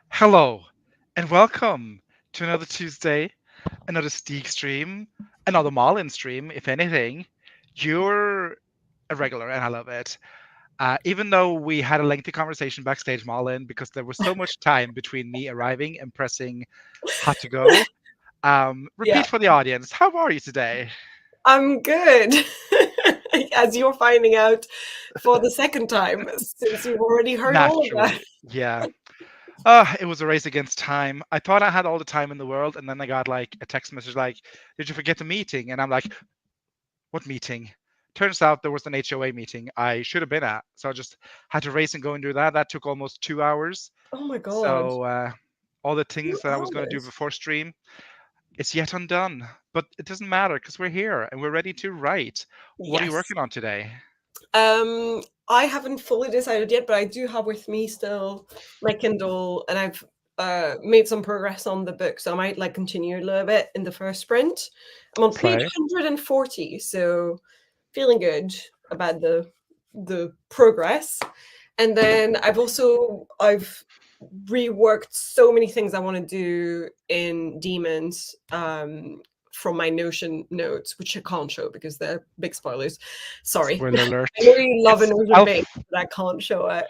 Hello, and welcome to another Tuesday, another Steak stream, another Marlin stream, if anything. You're a regular, and I love it. Even though we had a lengthy conversation backstage, Marlin, because there was so much time between me arriving and pressing hot to go. Yeah, Repeat for the audience, how are you today? I'm good. As you're finding out for the second time, since you've already heard all of that. Naturally, yeah. It was a race against time. I thought I had all the time in the world, and then I got like a text message like, "Did you forget the meeting?" And I'm like, "What meeting?" Turns out there was an HOA meeting I should have been at, so I just had to race and go and do that. That took almost 2 hours. Oh my God, So all the 2 things that I was going to do hours. before stream, it's yet undone. But it doesn't matter because we're here and we're ready to write. What are you Yes. working on today? I haven't fully decided yet, but I do have with me still my Kindle, and I've made some progress on the book, so I might like continue a little bit in the first sprint. I'm on page Slay. 140, so feeling good about the progress. And then I've reworked so many things I want to do in Demons from my Notion notes, which I can't show because they're big spoilers. Sorry. Spoiler alert. I know you love a It's Notion page, but I can't show it.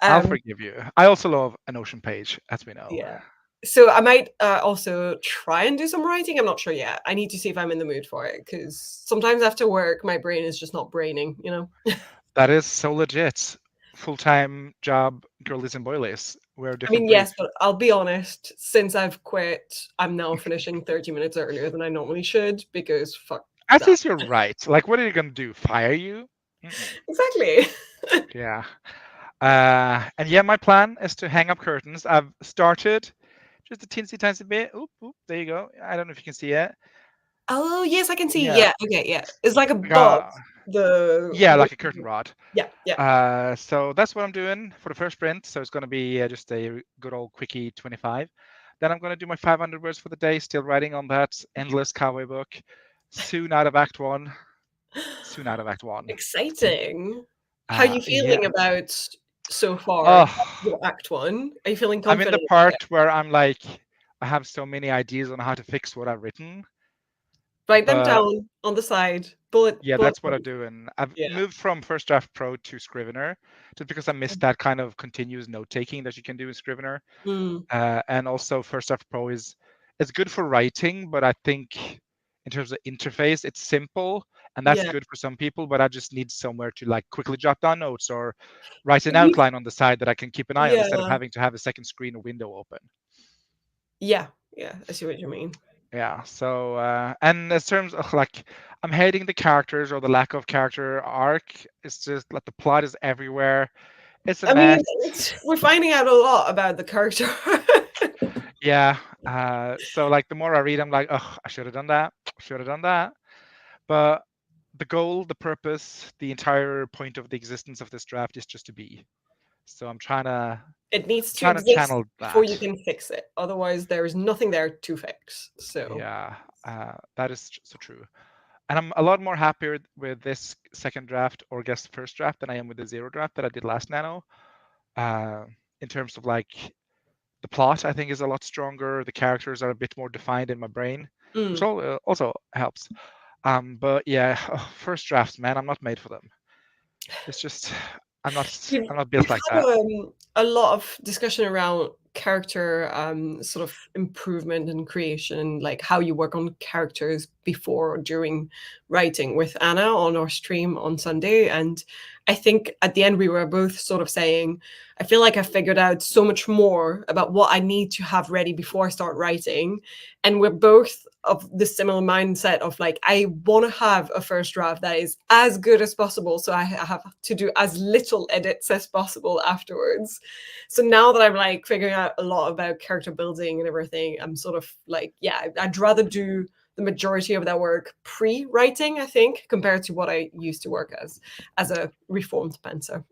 I'll Um, forgive you. I also love a Notion page, as we know. yeah. So I might also try and do some writing. I'm not sure yet. I need to see if I'm in the mood for it because sometimes after work, my brain is just not braining, you know? That is so legit. Full-time job, girlies and boilies. We're a I different mean, breed. yes, but I'll be honest, since I've quit, I'm now finishing 30 minutes earlier than I normally should because fuck At that. least you're right. Like, what are you gonna do? Fire you? Mm-mm. Exactly. Yeah. And yeah, my plan is to hang up curtains. I've started just a teensy tiny bit. Oop, oop, there you go. I don't know if you can see it. Oh, yes, I can see. Yeah. Yeah, okay, yeah. It's like I above got, the yeah, like a curtain rod. yeah, yeah. So that's what I'm doing for the first sprint. So it's gonna be just a good old quickie 25. Then I'm gonna do my 500 words for the day. Still writing on that endless cowboy book. Soon out of Act One. Soon out of Act One. Exciting. How are you Yeah. feeling about so far Oh, your act one? Are you feeling I'm in the confident about it? part where I'm like, I have so many ideas on how to fix what I've written, Write them but down on the side. Bullet yeah, bullet that's what I'm points. doing. I've Yeah. moved from First Draft Pro to Scrivener just because I missed that kind of continuous note taking that you can do in Scrivener. Mm, And also, First Draft Pro is it's good for writing, but I think in terms of interface, it's simple and that's yeah. good for some people. But I just need somewhere to like quickly jot down notes or write an Have you outline on the side that I can keep an eye on instead of yeah. having to have a second screen or window open. Yeah. Yeah, I see what you mean. Yeah. So, and in terms of like, I'm hating the characters or the lack of character arc. It's just like the plot is everywhere. It's a I mean, mess. we're finding out a lot about the character. Yeah. So like the more I read, I'm like, oh, I should have done that. Should have done that. But the goal, the purpose, the entire point of the existence of this draft is just to be. So It needs I'm to trying to exist channel before you that. can fix it. Otherwise, there is nothing there to fix. So, Yeah. That is so true. And I'm a lot more happier with this second draft or guess first draft than I am with the zero draft that I did last nano. Uh, in terms of like the plot, I think is a lot stronger. The characters are a bit more defined in my brain, which mm. also helps. But yeah, first drafts, man, I'm not made for them. It's just I'm not built We've like had that. a lot of discussion around character sort of improvement and creation, like how you work on characters before or during writing with Anna on our stream on Sunday. And I think at the end we were both sort of saying, I feel like I figured out so much more about what I need to have ready before I start writing. And we're both of the similar mindset of like, I want to have a first draft that is as good as possible, so I have to do as little edits as possible afterwards. So now that I'm like figuring out a lot about character building and everything, I'm sort of like, yeah, I'd rather do the majority of that work pre-writing, I think, compared to what I used to work as a reformed penser.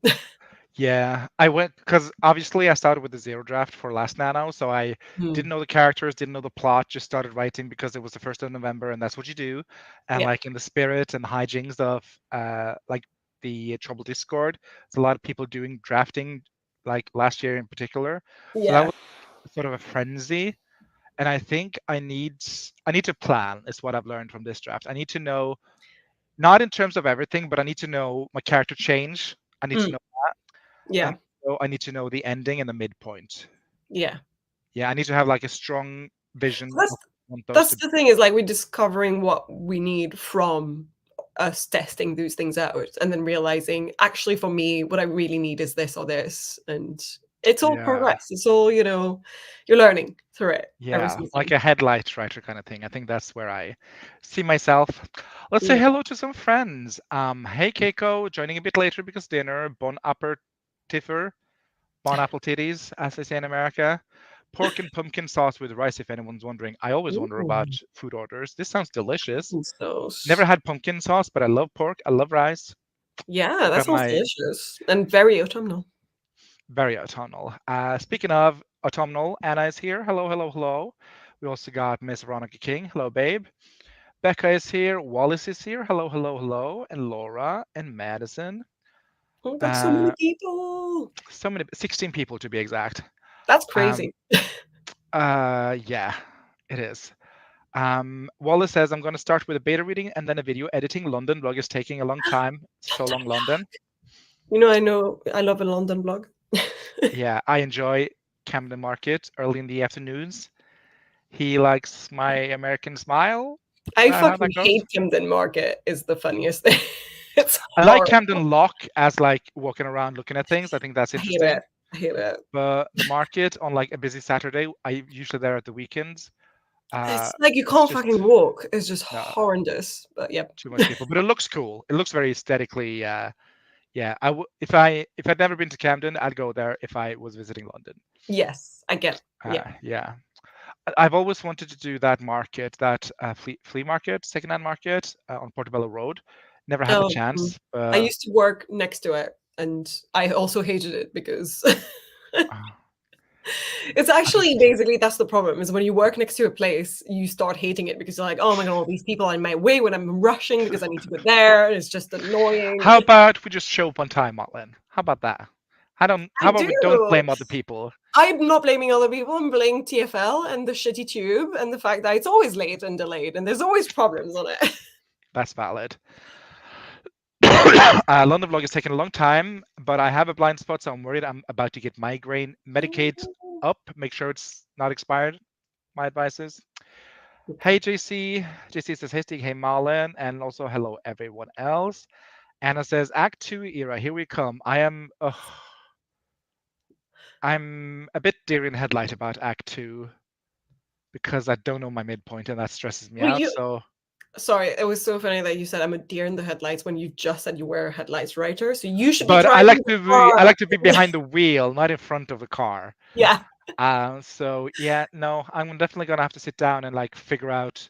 Yeah, I went because obviously I started with the zero draft for last Nano, so I didn't Mm. know the characters, didn't know the plot, just started writing because it was the 1st of November, and that's what you do. And Yeah. like in the spirit and hijinks of like the Trouble Discord, there's a lot of people doing drafting, like last year in particular. So that Yeah. was sort of a frenzy. And I think I need to plan, is what I've learned from this draft. I need to know, not in terms of everything, but I need to know my character change. I need to Mm. know, and Yeah. also I need to know the ending and the midpoint. Yeah. Yeah, I need to have like a strong So vision that's of what I want those that's to be. the thing is like we're discovering what we need from us testing those things out and then realizing actually for me what I really need is this or this and it's all Yeah, progress. It's all, you're learning through it every yeah, like season. a headlight writer kind of thing. I think that's where I see myself. Let's say Yeah. hello to some friends. Hey Keiko, joining a bit later because dinner. Bon aperitif, bon apple titties, as they say in America. Pork and pumpkin sauce with rice, if anyone's wondering. I always wonder about Ooh, food orders. This sounds delicious. pumpkin sauce. Never had pumpkin sauce, but I love pork. I love rice. Yeah, I've that got sounds my delicious and very autumnal. very autumnal. Speaking of autumnal, Anna is here. Hello, hello, hello. We also got Miss Veronica King. Hello, babe. Becca is here. Wallace is here. Hello, hello, hello. And Laura and Madison. Oh, that's so many Uh, people. so many, 16 people to be exact. That's Um, crazy. yeah, it is. Wallace says, I'm going to start with a beta reading and then a video editing. London blog is taking a long time. So long, London. I know I love a London blog. Yeah, I enjoy Camden Market early in the afternoons. He likes my American smile. Is I that how fucking that goes? hate Camden Market is the funniest thing. It's I like horrible. Camden Lock as like walking around looking at things. I think that's I hate it. interesting. I hate it. But the market on like a busy Saturday, I usually there at the weekends. It's like you It's can't just fucking walk. It's just no horrendous. But yep. too much people. But it looks cool. It looks very aesthetically. Yeah. If I'd never been to Camden, I'd go there if I was visiting London. Yes, I get. Yeah. Yeah. I've always wanted to do that market, that flea market, secondhand market on Portobello Road. Never had the Oh, mm. chance, I but used to work next to it, and I also hated it because uh, it's I actually just basically that's the problem is when you work next to a place, you start hating it because you're like, oh my god, all these people are in my way when I'm rushing because I need to go there. And it's just annoying. how about we just show up on time, Motlin? How about that? How I about we don't do. blame other people? I'm not blaming other people. I'm blaming TFL and the shitty tube and the fact that it's always late and delayed and there's always problems on it. That's valid. London vlog is taking a long time, but I have a blind spot, so I'm worried I'm about to get migraine. Medicate up, make sure it's not expired. My advice is. Hey Okay. JC. JC says hey Stig, hey Marlon, and also hello everyone else. Anna says Act 2 era, here we come. I'm a bit deer in headlight about Act 2 because I don't know my midpoint and that stresses me Well, out. you So, sorry, it was so funny that you said I'm a deer in the headlights when you just said you were a headlights writer. So you should be but driving the I car. like to be behind the wheel, not in front of the car. Yeah. So yeah, no, I'm definitely gonna have to sit down and like figure out.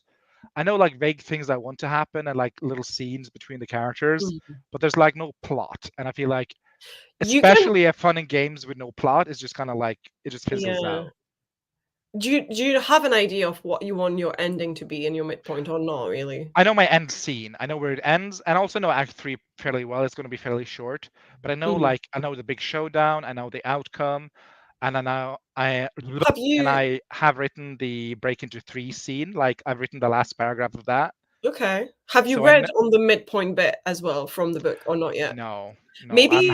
I know like vague things I want to happen and like little scenes between the characters, Mm. but there's like no plot, and I feel like You can especially a fun in games with no plot is just kind of like it just fizzles yeah. out. Do you have an idea of what you want your ending to be in your midpoint or not really? I know my end scene. I know where it ends, and I also know Act 3 fairly well. It's going to be fairly short, but Mhm. I know the big showdown. I know the outcome, and Have you I have written the break into three scene. Like I've written the last paragraph of that. okay. Have you So read on the midpoint bit as well from the book or not yet? no, no, I'm Maybe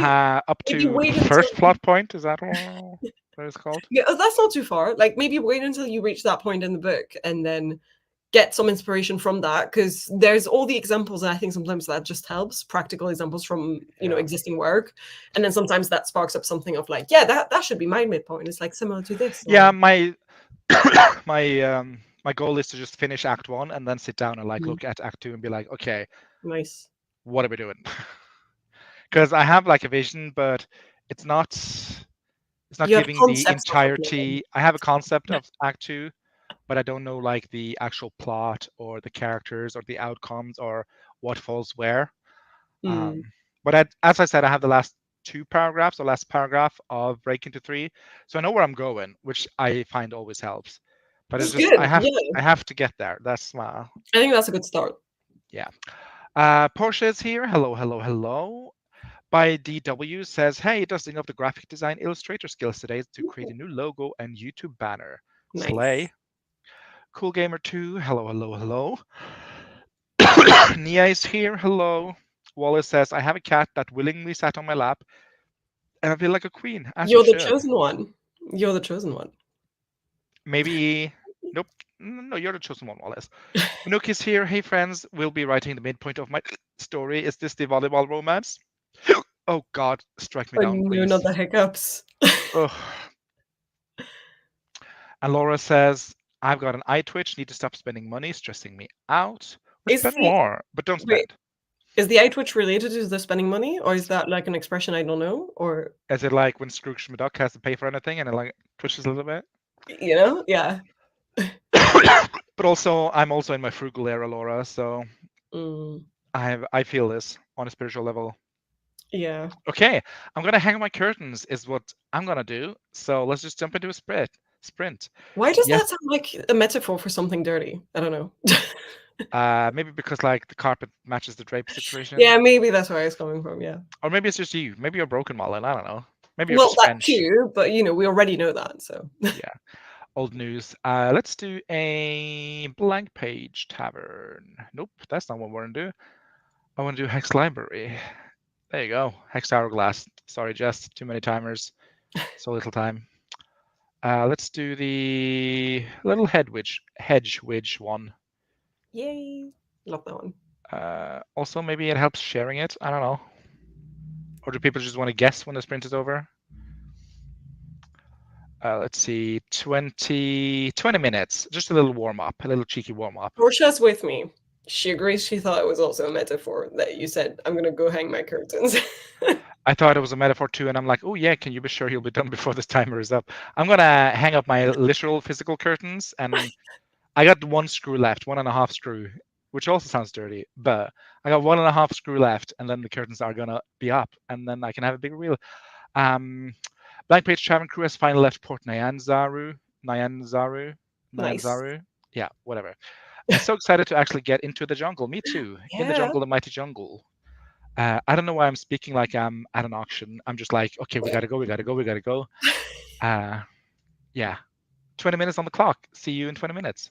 up maybe to the wait until first plot point. Is that what it's called? yeah, that's not too far. Like maybe wait until you reach that point in the book and then get some inspiration from that because there's all the examples and I think sometimes that just helps practical examples from Yeah, existing work and then sometimes that sparks up something of like yeah that should be my midpoint it's like similar to this yeah. or My my goal is to just finish Act 1 and then sit down and like mm, look at Act 2 and be like, okay, nice what are we doing? Because I have like a vision, but it's not it's not you have giving the concepts of what you want. entirety. I have a concept of Act 2, but I don't know like the actual plot or the characters or the outcomes or what falls where. Um, Mm, but as I said, I have the last two paragraphs or last paragraph of break into three, so I know where I'm going, which I find always helps. But it's That's just good. Yeah, I have to get there. That's my I think that's a good start. yeah. Porsche is here. Hello, hello, hello. By DW says, hey, dusting of the graphic design Illustrator skills today to create a new logo and YouTube banner. Nice. Slay. Cool Gamer 2, hello, hello, hello. Nia is here, hello. Wallace says, I have a cat that willingly sat on my lap, and I feel like a queen, as you You're the should. chosen one. You're the chosen one. Maybe. Nope. No, you're the chosen one, Wallace. Manook is here. Hey, friends. We'll be writing the midpoint of my story. Is this the volleyball romance? Oh, God. Strike me Oh down, no, not please. the hiccups. Ugh. And Laura says, I've got an eye twitch. Need to stop spending money, stressing me out. Or Is spend the more, but don't wait, spend. is the outwitch related to the spending money, or is that like an expression I don't know? Or Is it like when Scrooge McDuck has to pay for anything and it like twitches a little bit? Yeah. But also, I'm also in my frugal era, Laura, so Mm, I feel this on a spiritual level. yeah. Okay, I'm gonna hang my curtains is what I'm gonna do. So let's just jump into a sprint. Why does Yes, that sound like a metaphor for something dirty? I don't know. maybe because like the carpet matches the drape situation, Yeah, maybe that's where it's coming from, yeah. or maybe it's just you. Maybe you're broken, Marlon. I don't know. Maybe you're Well, just that French. too, but, we already know that, so Yeah, old news. Let's do a blank page tavern. Nope, that's not what we're gonna do. I want to do hex library. There you go, hex hourglass. Sorry, Jess, too many timers, so little time. Let's do the little hedge widge one. yay. Love that one. Also, maybe it helps sharing it. I don't know. Or do people just want to guess when the sprint is over? Let's see, 20 minutes. Just a little warm up, a little cheeky warm up. Portia's with me. She agrees she thought it was also a metaphor that you said, "I'm gonna go hang my curtains." I thought it was a metaphor too, and I'm like, oh yeah, can you be sure he'll be done before this timer is up? I'm gonna hang up my literal physical curtains, and I got one screw left, one and a half screw, which also sounds dirty, but I got one and a half screw left, and then the curtains are gonna be up, and then I can have a bigger wheel. Um, Blank Page Tavern Crew has finally left Port Nice. Nyanzaru. Yeah, whatever. And so excited to actually get into the jungle. Me too. In the Yeah. jungle, the mighty jungle. I don't know why I'm speaking like I'm at an auction. I'm just like, okay, we gotta go, we gotta go, we gotta go. Uh, yeah, 20 minutes on the clock. See you in 20 minutes.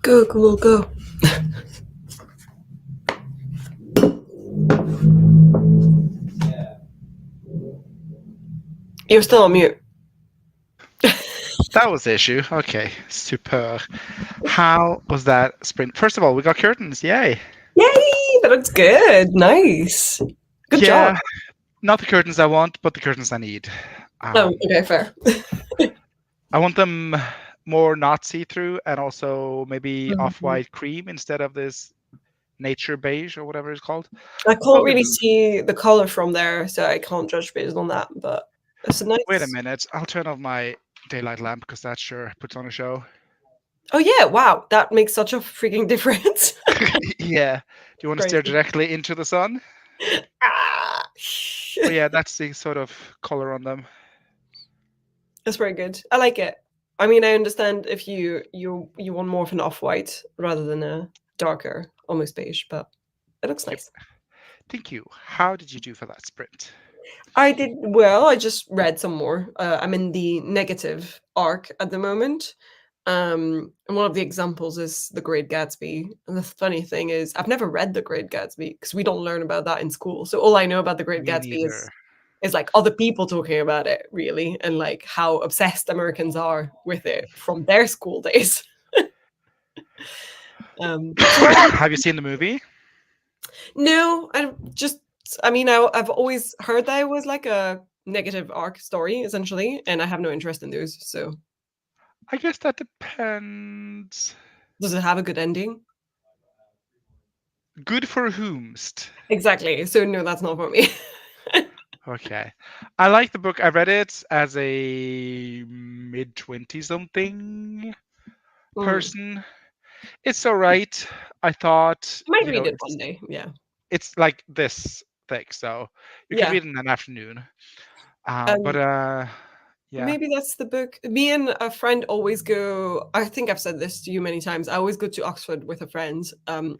Go, Google, go. You're still on mute. That was the issue. Okay, super. How was that sprint? First of all, we got curtains. Yay. Yay! That looks good. Nice. Good job. Yeah, not the curtains I want, but the curtains I need. Oh, Um, okay, fair. I want them more not see-through and also maybe Mhm. off-white cream instead of this nature beige or whatever it's called. I But can't we really move. see the color from there, so I can't judge based on that. But it's a Wait a nice. minute. I'll turn off my daylight lamp because that sure puts on a show. Oh yeah! Wow, that makes such a freaking difference. Yeah. Do you It's want to stare crazy. directly into the sun? Ah, But yeah, that's the sort of color on them. that's very good. I like it. I mean, I understand if you want more of an off-white rather than a darker, almost beige, but it looks Yep. nice. Thank you. How did you do for that sprint? I did well. I just read some more. I'm in the negative arc at the moment. And one of the examples is The Great Gatsby. And the funny thing is, I've never read The Great Gatsby because we don't learn about that in school. So all I know about The Great Me Gatsby neither. is like other people talking about it, really, and like how obsessed Americans are with it from their school days. So what have Have you seen the movie? no, I just, I mean, I've always heard that it was like a negative arc story, essentially, and I have no interest in those. So, I guess that depends. does it have a good ending? Good for whomst. Exactly. So, no, that's not for me. Okay. I like the book. I read it as a mid 20 something Mm. person. It's all right. I thought, I might read it one day. Yeah. it's like this thick, so you could Yeah. read it in an afternoon. But Um, yeah, Maybe that's the book. Me and a friend always go. I think I've said this to you many times. I always go to Oxford with a friend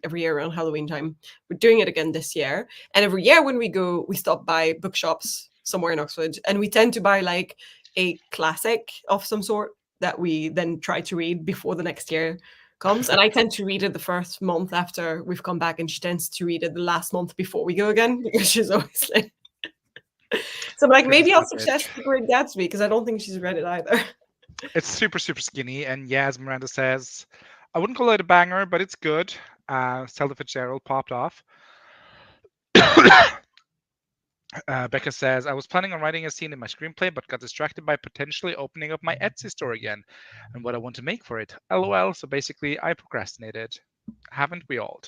every year around Halloween time. We're doing it again this year. And every year when we go, we stop by bookshops somewhere in Oxford. And we tend to buy like a classic of some sort that we then try to read before the next year comes. And I tend to read it the first month after we've come back. And she tends to read it the last month before we go again because she's always like, so I'm like, pretty maybe I'll stupid. suggest The Great Gatsby because I don't think she's read it either. It's super, super skinny, and yeah, as Miranda says, I wouldn't call it a banger, but it's good. Zelda Fitzgerald popped off. Becca says, I was planning on writing a scene in my screenplay, but got distracted by potentially opening up my Etsy store again and what I want to make for it. LOL. So basically, I procrastinated. Haven't we all?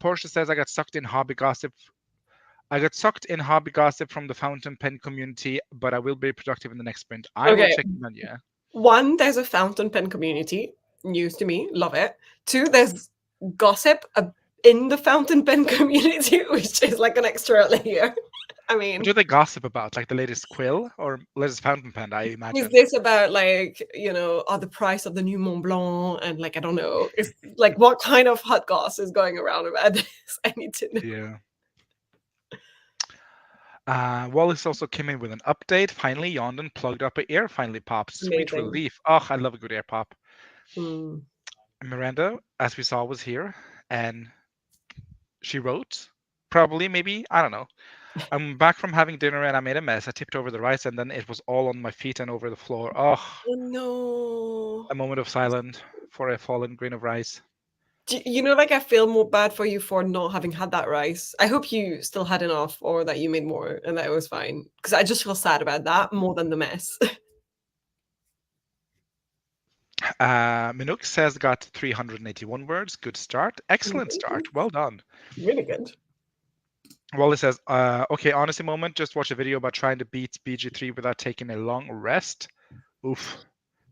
Portia says, I got sucked in hobby gossip from the fountain pen community, but I will be productive in the next sprint. I will Okay. check in on you. One, there's a fountain pen community. News to me. Love it. Two, there's gossip in the fountain pen community, which is like an extra layer. I What mean, do they gossip about? Like the latest quill or latest fountain pen, I is imagine. this about like, the price of the new Mont Blanc? And like, I don't know. It's like, what kind of hot goss is going around about this? I need to know. Yeah. Wallace also came in with an update. Finally yawned and plugged up an ear finally popped. Sweet Amazing. relief. Oh, I love a good ear pop. Mm. Miranda, as we saw, was here and she wrote. Probably, maybe, I don't know. I'm back from having dinner and I made a mess. I tipped over the rice and then it was all on my feet and over the floor. Oh, Oh no. a moment of silence for a fallen grain of rice. Like I feel more bad for you for not having had that rice. I hope you still had enough or that you made more and that it was fine. Because I just feel sad about that more than the mess. Minook says got 381 words. Good start. Excellent start. Well done. Really good. Wally says, okay, honestly moment, just watch a video about trying to beat BG3 without taking a long rest. Oof.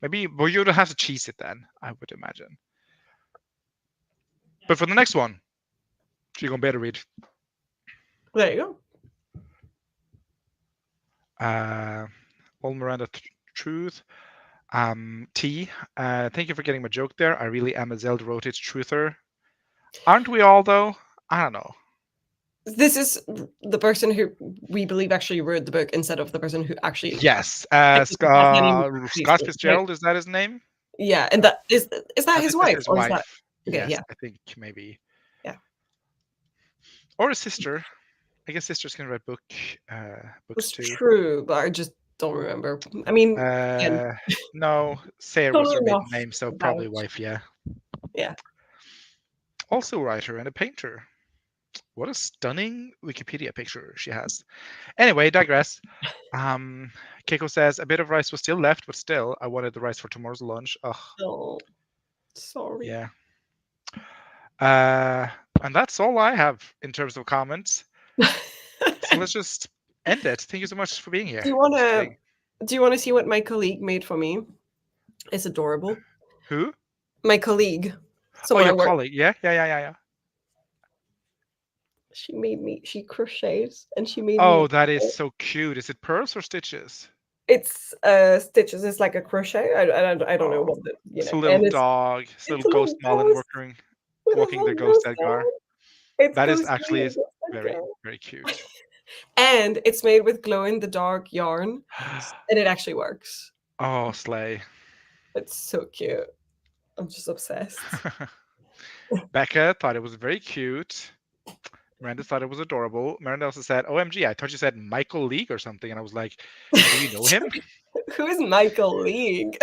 Maybe, but you would have to cheese it then, I would imagine. But for the next one, you're going to better read. There you All Miranda Truth. T, thank you for getting my joke there. I really am a Zelda wrote it truther. Aren't we all, though? I don't know. This is the person who we believe actually wrote the book instead of the person who actually Yes, technically has any Scott research, right? Fitzgerald, is that his name? Yeah, and Uh, is that I his think that's wife his or is that wife. okay? Yes, Yeah, I think maybe, yeah. or his sister. I guess sisters can write books That's too. true, but I just don't remember. I mean, again, Uh, no, Sayre was totally her maiden enough name, so about probably wife. Yeah, yeah. also a writer and a painter. What a stunning Wikipedia picture she has. Anyway, digress. Um, Keiko says a bit of rice was still left, but still, I wanted the rice for tomorrow's lunch. Ugh, Oh, sorry. yeah. Uh, and that's all I have in terms of comments. So let's just end it. Thank you so much for being here. Do you This is wanna great. do you wanna see what my colleague made for me? It's adorable. Who? My colleague, Oh, someone I your work colleague. Yeah, yeah, yeah, yeah, yeah. she crochets and she made Oh, me that is so cute. Is it pearls or stitches? it's, stitches, it's like a crochet, I don't know Oh, what the it's a little and dog. It's a it's little a ghost little Malin ghost working, with his walking the little ghost ghost Edgar. dog. It's That is Ghost actually Maria, is Ghost very, Edgar. very cute. And it's made with glow in the dark yarn, and it actually works. Oh, slay. It's so cute. I'm just obsessed. Becca thought it was very cute. Miranda thought it was adorable. Miranda also said, OMG, I thought you said Michael League or something. And I was like, do you know him? Who is Michael League?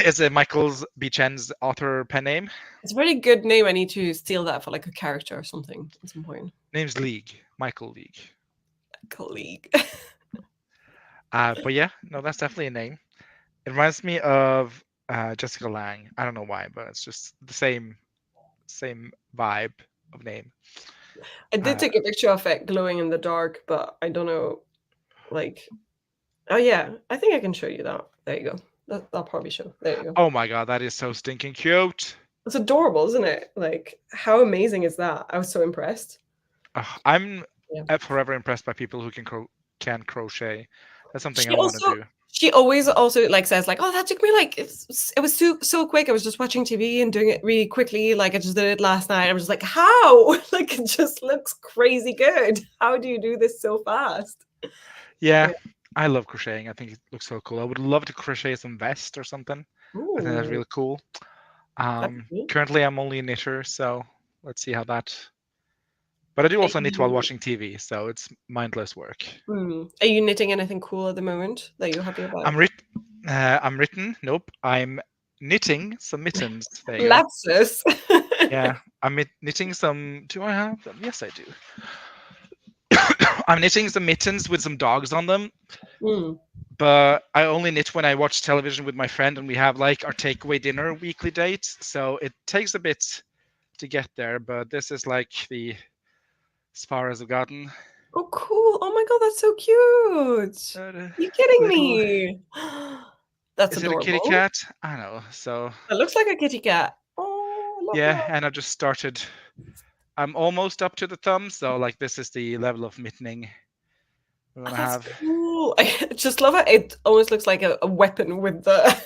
Is it Michael's Beechen's author pen name? It's a very good name. I need to steal that for like a character or something at some point. Name's League. Michael League. Colleague. But yeah, no, that's definitely a name. It reminds me of Jessica Lang. I don't know why, but it's just the same vibe of name. I did Uh, take a picture of it glowing in the dark, but I don't know. Like, oh yeah, I think I can show you that. There you go. That'll probably show. There you go. oh my god, that is so stinking cute. It's adorable, isn't it? Like, how amazing is that? I was so impressed. I'm Yeah. forever impressed by people who can crochet. That's something I She want to also do. she always also like says like, "Oh, that took me like it was so quick. I was just watching TV and doing it really quickly. Like I just did it last night." I was just like, "How? Like it just looks crazy good. How do you do this so fast?" Yeah, Yeah. I love crocheting. I think it looks so cool. I would love to crochet some vest or something. I think that's Ooh, really cool. that'd be cool. Currently I'm only a knitter, so let's see how that. But I do Are also knit while you, watching TV, so it's mindless work. are you knitting anything cool at the moment that you're happy about? I'm writ. I'm written. Nope. I'm knitting some mittens. There you go. Lapsus. Yeah, I'm knitting some. Do I have them? Yes, I do. I'm knitting some mittens with some dogs on them, Mm. but I only knit when I watch television with my friend and we have like our takeaway dinner weekly dates. So it takes a bit to get there, but this is like the as far as I've gotten. Oh, cool. Oh my God, that's so cute. Uh, You kidding little, me? That's is it a kitty adorable. cat? I don't know. So It looks like a kitty cat. Oh, I love yeah, that. and I just started. I'm almost up to the thumb, so like this is the level of mittening we're Oh, gonna that's have. cool. I just love it. It almost looks like a weapon with the.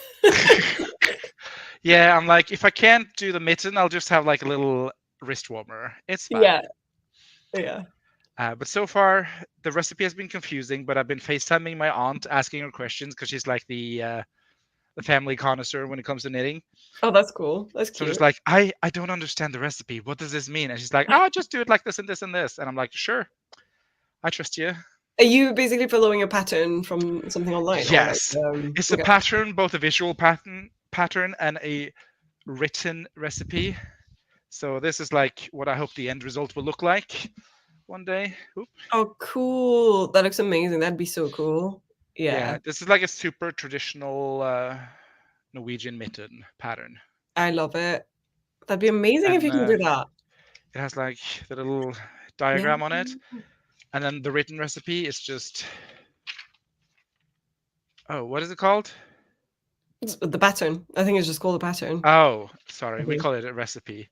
Yeah, I'm like, if I can't do the mitten, I'll just have like a little wrist warmer. It's fine. Yeah, yeah. But so far, the recipe has been confusing. But I've been FaceTiming my aunt, asking her questions because she's like the family connoisseur when it comes to knitting. Oh, that's cool. That's So I'm just cute. like, I don't understand the recipe. What does this mean? And she's like, oh, just do it like this and this and this. And I'm like, sure, I trust you. Are you basically following a pattern from something online or like Yes, it's a okay. pattern, both a visual pattern and a written recipe. So this is like what I hope the end result will look like one day. Oop. Oh, cool. That looks amazing. That'd be so cool. Yeah, Yeah, this is like a super traditional Norwegian mitten pattern, I love it. That'd be amazing if and you can do that. it has like the little Yeah. diagram on it, and then the written recipe is just what is it called? The pattern. I think it's just called a pattern. Oh, I sorry, we think. call it a recipe,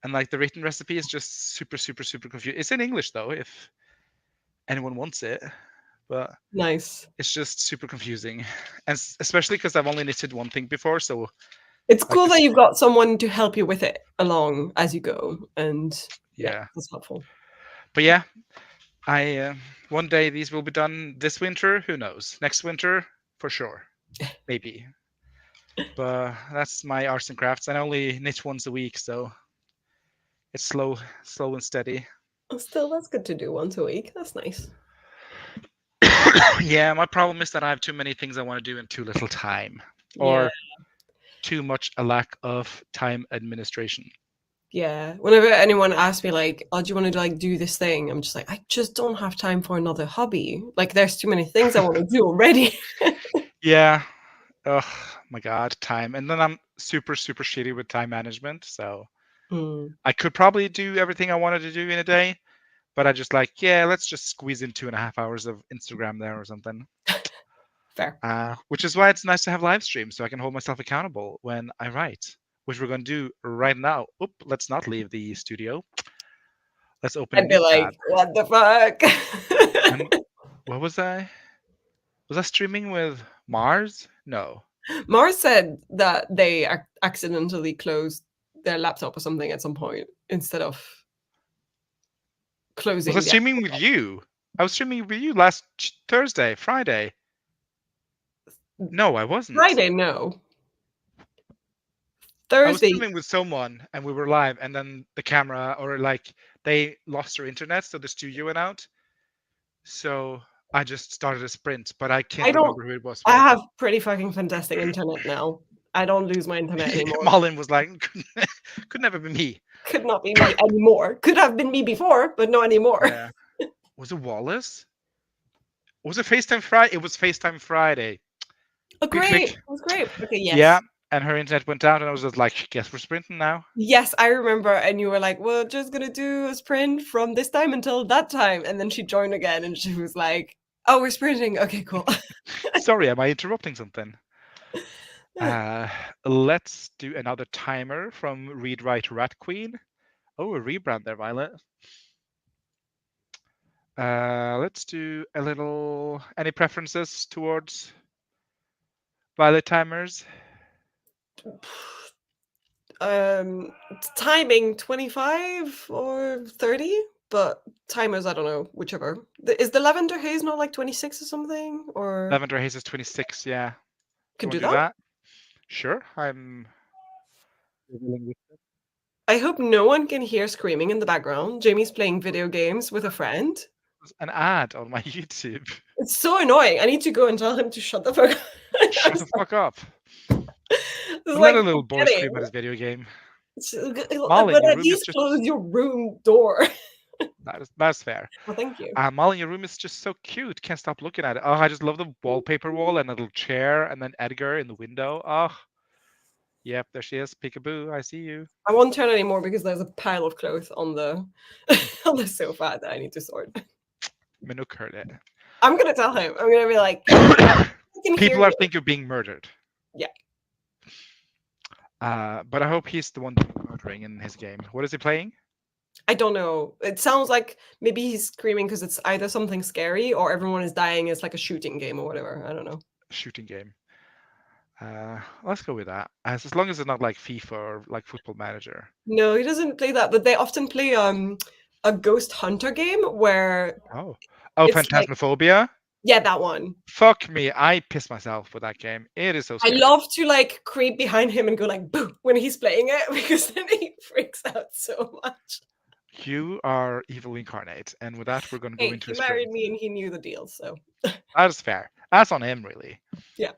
and like the written recipe is just super super super confused. It's in English though, if anyone wants it, but Nice. it's just super confusing, and especially because I've only knitted one thing before, so It's like cool that this, you've got someone to help you with it along as you go, and yeah, yeah. that's helpful. But yeah, I one day these will be done this winter. Who knows? Next winter, for sure, maybe. But that's my arts and crafts. I only knit once a week, so it's slow and steady. Oh, still, that's good to do once a week. That's nice. Yeah, my problem is that I have too many things I want to do and too little time, Yeah. or too much a lack of time administration. Yeah. Whenever anyone asks me like, "Oh, do you want to like do this thing?" I'm just like, I just don't have time for another hobby. Like, there's too many things I want to do already. Yeah. Oh my God, time. And then I'm super shitty with time management. So Mm, I could probably do everything I wanted to do in a day, but I just like, yeah, let's just squeeze in 2.5 hours of Instagram there or something. fair. Which is why it's nice to have live streams so I can hold myself accountable when I write, which we're going to do right now. Oop, let's not leave the studio. Let's open a I'd be new tab. like, "What the fuck?" And what was I? Was I streaming with Mars? No. Mars said that they accidentally closed their laptop or something at some point instead of Was I closing the streaming with you? I was streaming with you last Thursday, Friday. No, I wasn't. Friday. No, I was Thursday. streaming with someone and we were live, and then the camera or like they lost their internet, so the studio went out. So I just started a sprint, but I I can't don't. remember who it was I with. have pretty fucking fantastic internet now. I don't lose my internet anymore. Malin was like, could never be me. Could not be me anymore. Could have been me before, but not anymore. Yeah. Was it Wallace? Was it FaceTime Friday? It was FaceTime Friday. Oh, Quick, great. quick. That was great. Okay, Yeah. yes. And her internet went down, and I was just like, guess we're sprinting now. Yes, I remember. And you were like, we're just going to do a sprint from this time until that time. And then she joined again and she was like, oh, we're sprinting. Okay, cool. Sorry, am I interrupting something? Uh, let's do another timer from Read Write Rat Queen. Oh, a rebrand there, Violet. Let's do a little. Any preferences towards Violet timers? um Timing 25 or 30, but timers, I don't know, whichever. Is the lavender haze not like 26 or something? Or Lavender Haze is 26. Yeah. Do you could want do to do that. that? Sure. I'm willing with I hope no one can hear screaming in the background. Jamie's playing video games with a friend. an ad on my YouTube. It's so annoying. I need to go and tell him to shut the fuck up. Shut the fuck up. It's But let like a little boy forgetting. scream at his video game. But Malin, your at room is least just. close your room door. That's fair. Well, thank you. Malin, your room is just so cute. Can't stop looking at it. Oh, I just love the wallpaper wall and a little chair, and then Edgar in the window. Oh, yep, there she is. Peekaboo, I see you. I won't turn anymore because there's a pile of clothes on the on the sofa that I need to sort. Minuk heard it. I'm gonna tell him. I'm gonna be like, I can hear People are you. think you're being murdered. Yeah. But I hope he's the one doing the murdering in his game. What is he playing? I don't know. It sounds like maybe he's screaming because it's either something scary or everyone is dying. It's like a shooting game or whatever. I don't know. Shooting game. Let's go with that. As long as it's not like FIFA or like Football Manager. No, he doesn't play that, but they often play a ghost hunter game where Oh, oh, it's like, Phantasmophobia. yeah, that one. Fuck me, I piss myself with that game. It is so I scary. love to like creep behind him and go like boo when he's playing it because then he freaks out so much. You are evil incarnate, and with that, we're going to go Hey, into he a sprint. married me and he knew the deal, so That is fair. That's on him, really. yeah.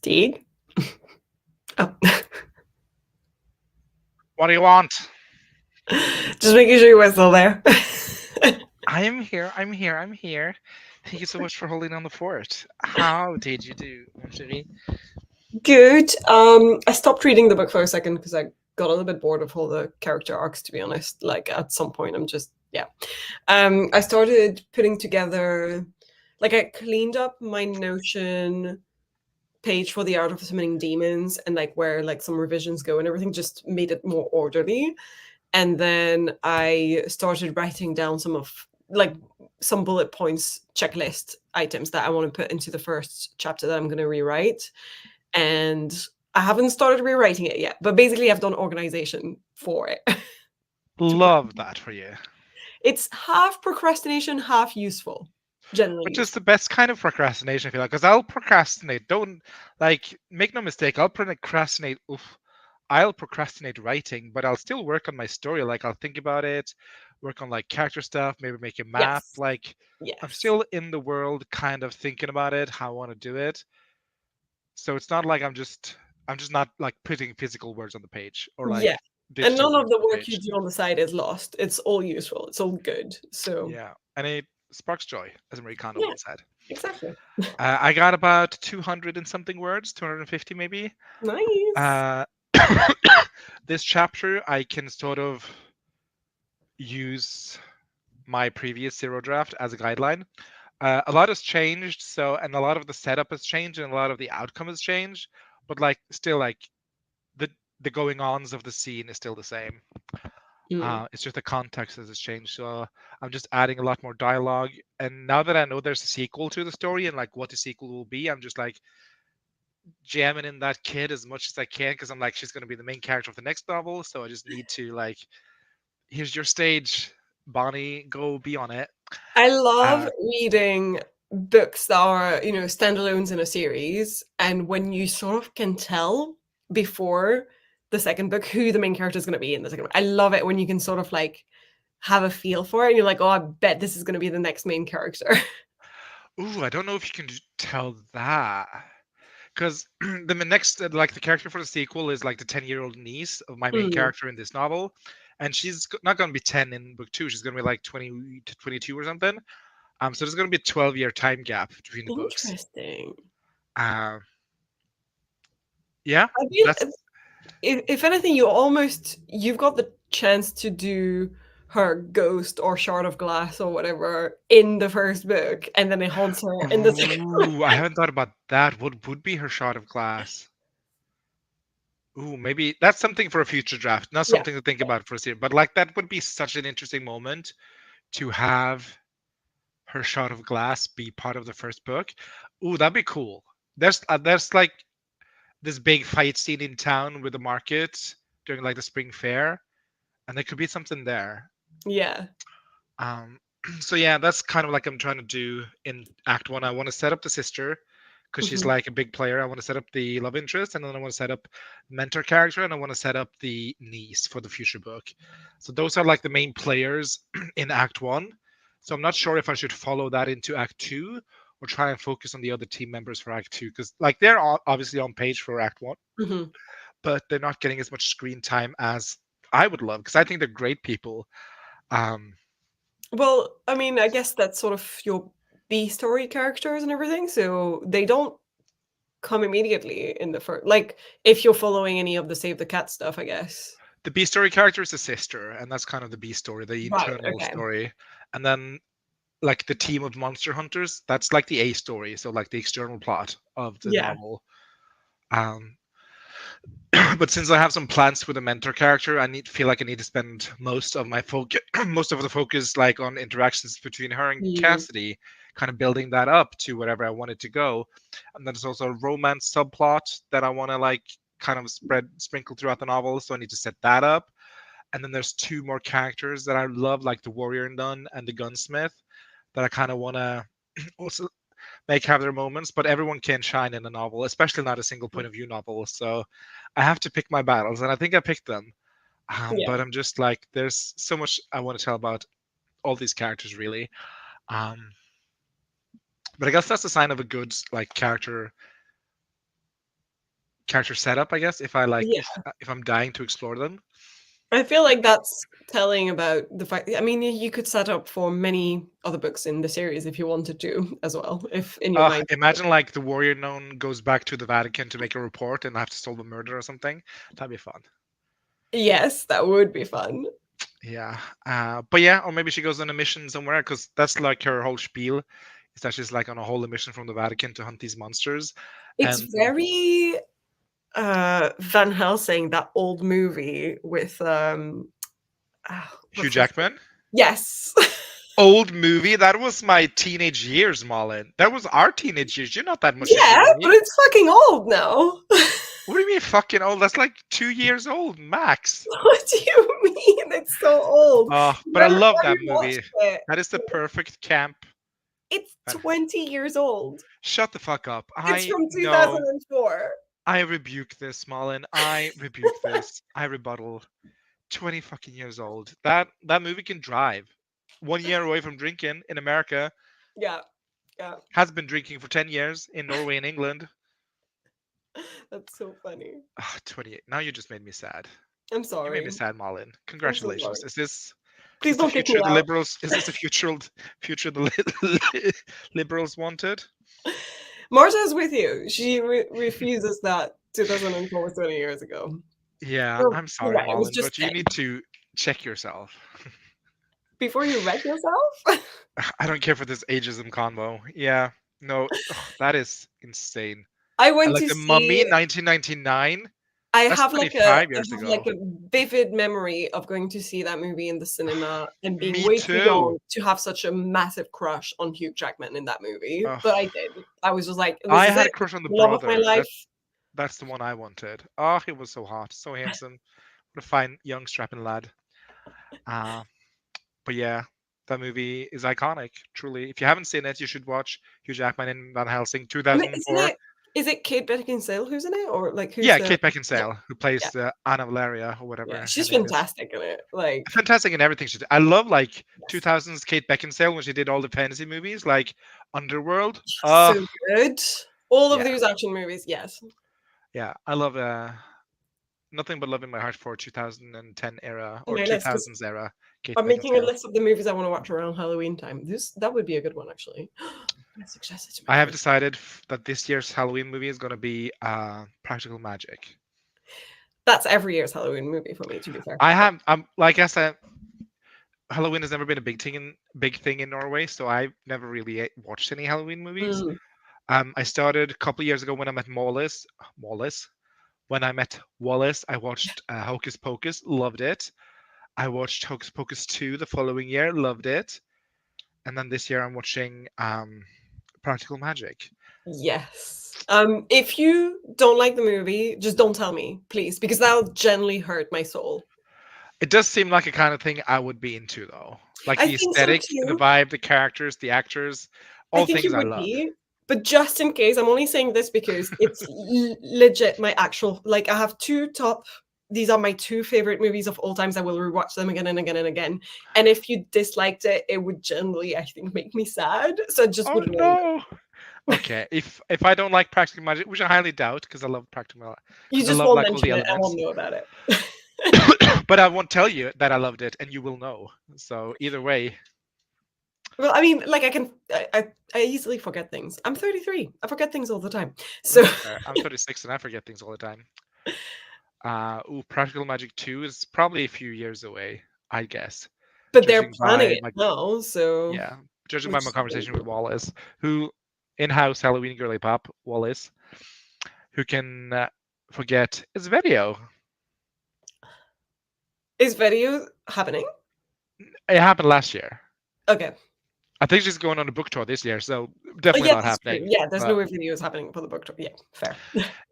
Teague? Oh. What do you want? Just making sure you were still there. I am here. I'm here. I'm here. Thank you so much for holding on the fort. How did you do, mon chéri? Good. I stopped reading the book for a second because I got a little bit bored of all the character arcs, to be honest. Like at some point I'm just yeah. I started putting together like I cleaned up my Notion page for the art of summoning demons and like where like some revisions go and everything, just made it more orderly. And then I started writing down some of like some bullet points checklist items that I want to put into the first chapter that I'm going to rewrite. And I haven't started rewriting it yet, but basically I've done organization for it. to put Love that for you. It's half procrastination, half useful, generally Which is useful. the best kind of procrastination, I feel like, because I'll procrastinate. Don't like make no mistake. I'll procrastinate. Oof, I'll procrastinate writing, but I'll still work on my story. Like I'll think about it, work on like character stuff, maybe make a map. Yes. Like I'm Yes. still in the world, kind of thinking about it, how I want to do it. So it's not like I'm just not like putting physical words on the page or Yeah. like And digital none of words the on the work you page. do on the side is lost. It's all useful. It's all good. So Yeah, and it sparks joy, as Marie Kondo yeah, once said. exactly. I got about 200 and something words, 250 maybe. Nice. Uh, this chapter, I can sort of use my previous zero draft as a guideline. A lot has changed, so and a lot of the setup has changed, and a lot of the outcome has changed. But like, still, like the the going ons of the scene is still the same. Mm. It's just the context that has changed. So I'm just adding a lot more dialogue. And now that I know there's a sequel to the story and like what the sequel will be, I'm just like jamming in that kid as much as I can because I'm like, she's going to be the main character of the next novel. So I just need to like, here's your stage, Bonnie, go be on it. I love Uh, reading books that are, standalones in a series, and when you sort of can tell before the second book who the main character is going to be in the second book. I love it when you can sort of like have a feel for it, and you're like, oh, I bet this is going to be the next main character. I don't know if you can tell that. Because the next, like the character for the sequel is like the 10-year-old niece of my main Mm, character in this novel. And she's not going to be 10 in book two. She's going to be like 20 to 22 or something. So there's going to be a 12-year time gap between the books. interesting. Uh, yeah, I feel that's if anything, you've got the chance to do her ghost or shard of glass or whatever in the first book, and then it haunts her in the second. Ooh, I haven't thought about that. What would be her shot of glass? Ooh, maybe that's something for a future draft, not Yeah, something to think about for a series. But like that would be such an interesting moment to have her shot of glass be part of the first book. Ooh, that'd be cool. There's like this big fight scene in town with the market during like the spring fair, and there could be something there. yeah. Um, so yeah, that's kind of like I'm trying to do in Act One. I want to set up the sister because she's Mhm, like a big player. I want to set up the love interest, and then I want to set up mentor character, and I want to set up the niece for the future book. So those are like the main players in Act One. So I'm not sure if I should follow that into Act Two or try and focus on the other team members for Act Two because like they're obviously on page for Act One, mhm. but they're not getting as much screen time as I would love because I think they're great people. Um, Well, I mean, I guess that's sort of your B story characters and everything, so they don't come immediately in the first. Like, if you're following any of the Save the Cat stuff, I guess. the B story character is the sister, and that's kind of the B story, the Right. internal Okay. story. And then like the team of monster hunters, that's like the A story, so like the external plot of the Yeah. novel. Um, but since I have some plans with a mentor character, I feel like I need to spend most of my focus, most of the focus, like on interactions between her and Mm, Cassidy, kind of building that up to wherever I want it to go. And then there's also a romance subplot that I want to like kind of sprinkle throughout the novel, so I need to set that up. And then there's two more characters that I love, like the warrior nun and the gunsmith, that I kind of want to also make have their moments. But everyone can shine in a novel, especially not a single point of view novel. So I have to pick my battles, and I think I picked them. But yeah. I'm just like, there's so much I want to tell about all these characters, really. Um, but I guess that's a sign of a good like character character setup, I guess. If I like, Yeah. if I'm dying to explore them. I feel like that's telling about the fact I mean, you could set up for many other books in the series if you wanted to as well, if in your mind. Imagine like the warrior known goes back to the Vatican to make a report and have to solve a murder or something. That'd be fun. Yes, that would be fun. Yeah. But yeah, or maybe she goes on a mission somewhere because that's like her whole spiel is that she's like on a whole mission from the Vatican to hunt these monsters. It's And very Van Helsing, that old movie with Hugh what's his Jackman, yes. old movie. That was my teenage years, Malin. That was our teenage years. You're not that much younger Yeah, than but me. it's fucking old now. What do you mean fucking old? That's like 2 years old max. What do you mean? It's so old. But I love Have that you watched movie. it? That is the perfect camp. It's Uh, 20 years old. Shut the fuck up. It's I from know. 2004. I rebuke this, Malin. I rebuke this. I rebuttal. 20 fucking years old. That movie can drive. 1 year away from drinking in America. Yeah, yeah. Has been drinking for 10 years in Norway and England. That's so funny. 28. Now you just made me sad. I'm You made sorry. me sad, Malin. I'm so Congratulations. sorry. Is Please this the don't kick me future the out. liberals? Is this the future the liberals wanted? Marta is with you. She refuses that 2004 was 20 years ago. Yeah, Or, I'm you sorry, know, it was Malin, just but you 10. need to check yourself. Before you wreck yourself? I don't care for this ageism convo. Yeah, no, that is insane. I And went like to the Mummy, see 1999. That's 25 I years have ago. like a vivid memory of going to see that movie in the cinema and being Me way too too. young to have such a massive crush on Hugh Jackman in that movie. Ugh. But I did. I was just like, this I is had it. a crush on the Love of my brother. life. That's the one I wanted. Oh, he was so hot, so handsome. What a fine young strapping lad. Uh, but yeah, that movie is iconic. Truly, if you haven't seen it, you should watch Hugh Jackman in Van Helsing, And isn't 2004. it is it Kate Beckinsale who's in it? Or like who's Yeah, the Kate yeah, Beckinsale, who plays yeah, the Anna Valeria or yeah. whatever her She's name is. fantastic in it. Like, Fantastic in everything she did. I love like yes. 2000s Kate Beckinsale when she did all the fantasy movies like Underworld. So good. All of Yeah, those action movies, yes. yeah. I love Nothing But Love in My Heart for 2010 era or My list, 'cause 2000s era. Kate I'm making a Beckinsale. list of the movies I wanna watch around Halloween time. That would be a good one, actually. I suggest it to my I have friend. decided that this year's Halloween movie is going to be Practical Magic. That's every year's Halloween movie for me, to be fair. I have like I said, Halloween has never been a big thing in Norway, so I've never really watched any Halloween movies. Mm. I started a couple of years ago when I met Wallace. When I met Wallace, I watched Hocus Pocus, loved it. I watched Hocus Pocus 2 the following year, loved it. And then this year I'm watching Practical Magic. Yes. If you don't like the movie, just don't tell me, please, because that'll generally hurt my soul. It does seem like a kind of thing I would be into, though. Like I the think so aesthetic, the too. vibe, the characters, the actors, I all think things you I would love. be, but just in case, I'm only saying this because it's legit my actual like I have two top these are my two favorite movies of all times. I will rewatch them again and again and again. And if you disliked it, it would generally, I think, make me sad. So I just Oh wouldn't let you no. Okay, if I don't like Practical Magic, which I highly doubt, because I love Practical, You because I just love won't like all the mention it. I won't elements. know about it. But I won't tell you that I loved it, and you will know. So either way, Well, I mean, like I easily forget things. I'm 33. I forget things all the time. So that's fair. I'm 36 and I forget things all the time. Practical Magic 2 is probably a few years away, I guess. but they're Judging planning by it my now, so yeah, judging by which my is conversation with Wallace, who in-house Halloween girly pop Wallace, who can forget his video. is video happening? It happened last year. Okay. I think she's going on a book tour this year, so Oh, definitely yeah, not that's true. happening. Yeah, there's no But way video is happening for the book tour. Yeah, fair.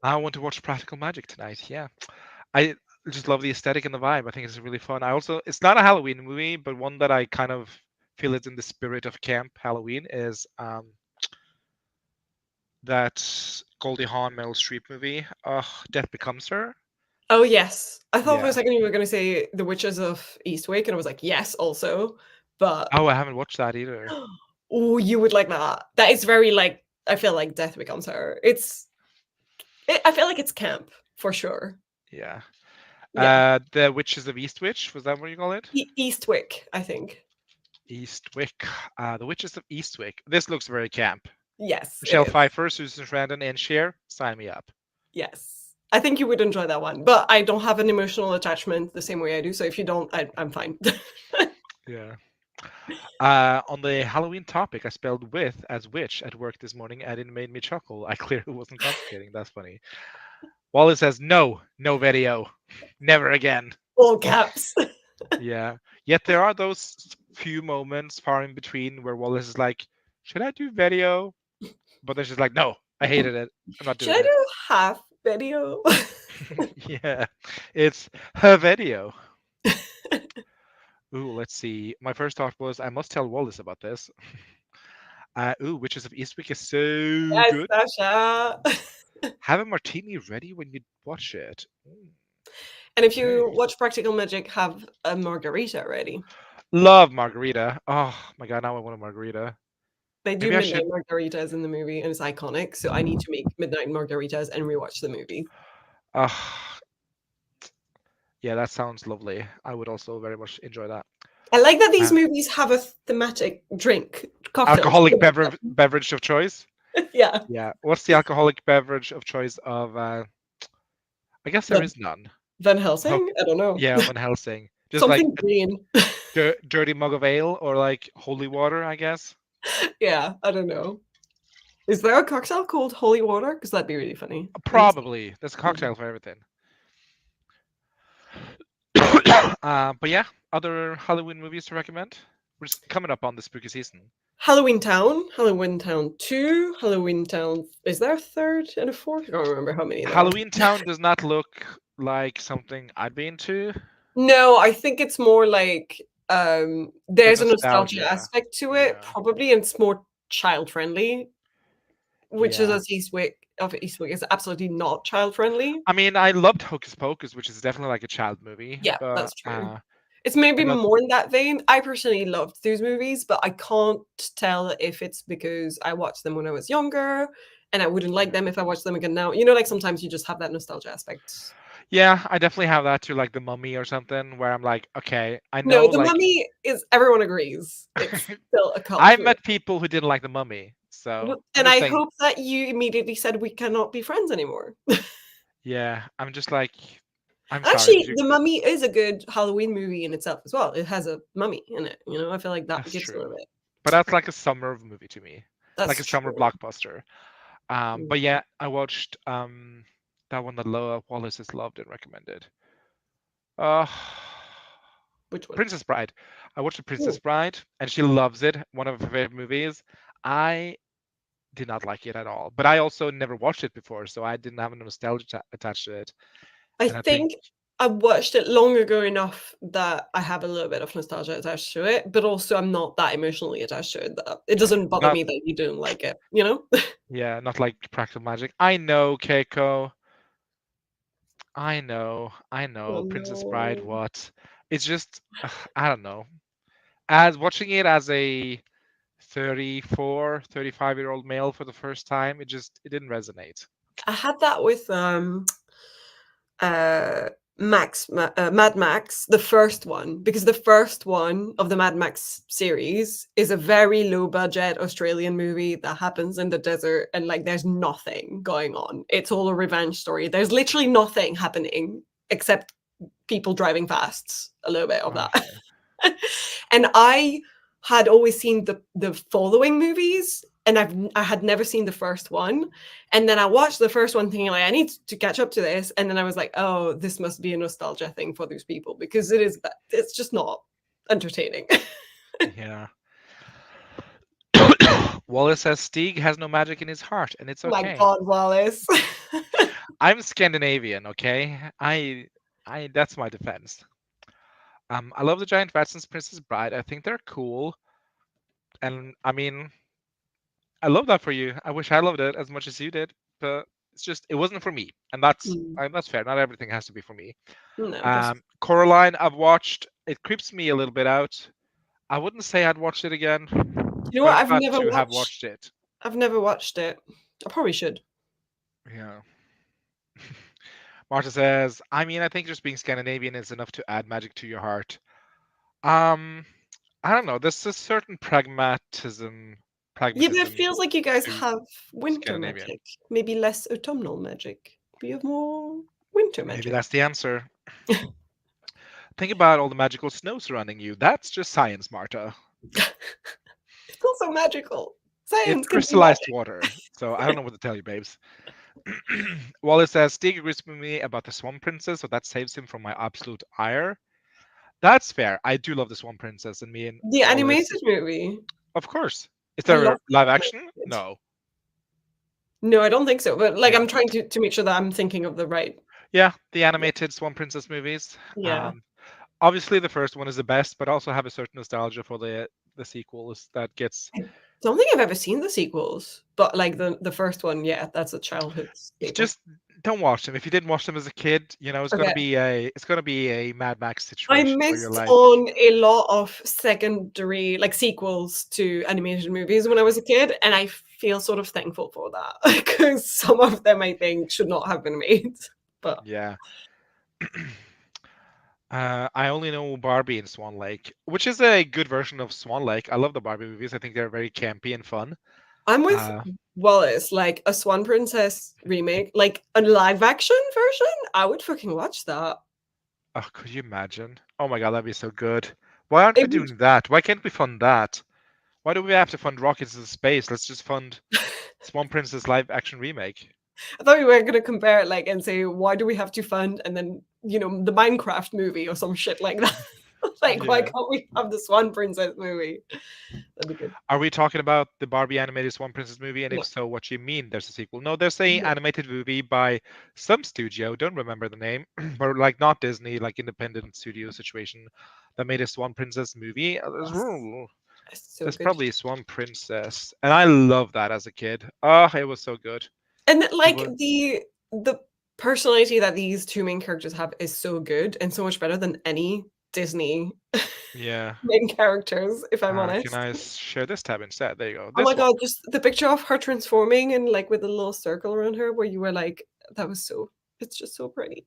I want to watch Practical Magic tonight. Yeah, I just love the aesthetic and the vibe. I think it's really fun. It's not a Halloween movie, but one that I kind of feel is in the spirit of camp Halloween is that Goldie Hawn Meryl Streep movie, Death Becomes Her. Oh, yes. I thought for a Yeah. second you were gonna say The Witches of Eastwick, and I was like, yes, also. But Oh, I haven't watched that either. oh, you would like that. That is very like I feel like Death Becomes Her. It's I feel like it's camp for sure. Yeah. Yeah. The Witches of Eastwich, was that what you call it? Eastwick, I think. Eastwick. The Witches of Eastwick. This looks very camp. Yes, it Michelle is. Pfeiffer, Susan Sarandon, and Cher. Sign me up. Yes. I think you would enjoy that one, but I don't have an emotional attachment the same way I do. So if you don't, I'm fine. Yeah. On the Halloween topic, I spelled with as witch at work this morning, and it made me chuckle. I clearly wasn't concentrating. That's funny. Wallace says, no, no video. Never again. All caps. Yeah. Yet there are those few moments far in between where Wallace is like, should I do video? But then she's like, no, I hated it. I'm not Should doing I it. do half video? Yeah. It's her video. Ooh, let's see. My first thought was, I must tell Wallace about this. Witches of Eastwick is so Yes, good. Sasha. Have a martini ready when you watch it. And if Okay. you watch Practical Magic, have a margarita ready. Love margarita. Oh my god, now I want a margarita. They do Maybe I midnight should. margaritas in the movie, and it's iconic. So I need to make midnight margaritas and rewatch the movie. Uh, yeah, that sounds lovely. I would also very much enjoy that. I like that these Uh, movies have a thematic drink, cocktails. Alcoholic beverage of choice. Yeah, Yeah. What's the alcoholic beverage of choice of? I guess there Van is none. Van Ho- Helsing. I don't know. yeah, Van Helsing. Just like Something a green. dirty mug of ale or like holy water, I guess. Yeah, I don't know. Is there a cocktail called holy water? Because that'd be really funny. I need to. Probably. There's a cocktail for everything. But yeah, other Halloween movies to recommend? We're just coming up on the spooky season. Halloween Town, Halloween Town 2, Halloween Town. Is there a third and a fourth? I don't remember how many there are. Halloween Town does not look like something I'd be into. No, I think it's more like The there's a nostalgia nostalgia. aspect to it, Yeah. probably, and it's more child friendly, which is Yeah. as Eastwick is absolutely not child friendly. I mean, I loved Hocus Pocus, which is definitely like a child movie, Yeah, but that's true. It's maybe I'm not. more in that vein. I personally loved those movies, but I can't tell if it's because I watched them when I was younger and I wouldn't like them if I watched them again now. You know, like sometimes you just have that nostalgia aspect. Yeah, I definitely have that too, like The Mummy or something, where I'm like, okay, I No, know, The like, Mummy is everyone agrees. It's still a cult I film. met people who didn't like The Mummy, so I'm And just I saying, hope that you immediately said we cannot be friends anymore. yeah, I'm just like, I'm sorry, did Actually, you? The Mummy is a good Halloween movie in itself as well. It has a mummy in it. You know, I feel like that That's gives a little true, bit. but that's like a summer movie to me, like That's a summer true. blockbuster. Mm. But yeah, I watched that one that Loa Wallace has loved and recommended. Uh, Which one? Princess Bride. I watched The Princess Ooh. Bride, and she loves it. One of her favorite movies. I did not like it at all, but I also never watched it before, so I didn't have a nostalgia attached to it. I And I think, think I watched it long ago enough that I have a little bit of nostalgia attached to it, but also I'm not that emotionally attached to it. That it doesn't bother not me that you didn't like it, you know? yeah, not like Practical Magic. I know, Keiko. I Oh know, Princess Bride. no. What? It's just, I don't know. As watching it as a 34, 35-year-old male for the first time, it didn't resonate. I had that with uh Mad Max, the first one, because the first one of the Mad Max series is a very low budget Australian movie that happens in the desert and like there's nothing going on. It's all a revenge story. There's literally nothing happening except people driving fast, a little bit of that. Okay. And I had always seen the following movies and I had never seen the first one. And then I watched the first one thinking like I need to catch up to this. And then I was like, oh, this must be a nostalgia thing for those people because it's just not entertaining. Yeah. Wallace says Stieg has no magic in his heart, and it's My okay. God, Wallace. I'm Scandinavian, okay? I that's my defense. I love the Giant Rats Princess Bride. I think they're cool, and I mean, I love that for you. I wish I loved it as much as you did, but it's just it wasn't for me, and Mm, that's fair. Not everything has to be for me. no, that's Coraline, I've watched. It creeps me a little bit out. I wouldn't say I'd watch it again, you know but what? I'm glad to have watched it. I've never watched it. I probably should. Yeah. Marta says, I mean, I think just being Scandinavian is enough to add magic to your heart. Um, I don't know. There's a certain Yeah, but it pragmatism feels like you guys to have winter Scandinavian. magic, maybe less autumnal magic. But you have more winter Maybe magic. that's the answer. Think about all the magical snow surrounding you. That's just science, Marta. It's also magical. It's Science can be crystallized magic. water. So I don't know what to tell you, babes. Wallace says, Stig agrees with me about the Swan Princess, so that saves him from my absolute ire. That's fair. I do love the Swan Princess, and me and The Wallace, animated movie. of course. Is I there love live the action? animated. No. No, I don't think so. But like, Yeah. I'm trying to make sure that I'm thinking of the right. Yeah, the Yeah. animated Swan Princess movies. Yeah. Obviously, the first one is the best, but also have a certain nostalgia for the sequels that gets. I don't think I've ever seen the sequels, but like the first one, yeah, that's a childhood staple. Just don't watch them. If you didn't watch them as a kid, it's gonna Okay. be a Mad Max I situation where you're missed like, on a lot of secondary, like sequels to animated movies when I was a kid, and I feel sort of thankful for that because some of them I think should not have been made. But yeah. I only know Barbie and Swan Lake, which is a good version of Swan Lake. I love the Barbie movies. I think they're very campy and fun. I'm with Uh, Wallace, like a Swan Princess remake, like a live action version. I would fucking watch that. oh, could you imagine? Oh my god, that'd be so good. Why aren't we It would. doing that? Why can't we fund that? Why do we have to fund rockets into space? Let's just fund Swan Princess live action remake. I thought we were going to compare it, like, and say, why do we have to fund, and then the Minecraft movie or some shit like that. Like, why Yeah. can't we have the Swan Princess movie? That'd be good. Are we talking about the Barbie animated Swan Princess movie? And if No, so, what do you mean there's a sequel? No, there's a no. animated movie by some studio, don't remember the name, but like not Disney, like independent studio situation that made a Swan Princess movie. It's so There's good. probably a Swan Princess, and I love that as a kid. Oh, it was so good. And It like was, the personality that these two main characters have is so good and so much better than any Disney yeah. main characters, if I'm Can honest. I share this tab instead? There you go. Oh my This one. god, just the picture of her transforming and like with a little circle around her where you were like, that was so it's just so pretty.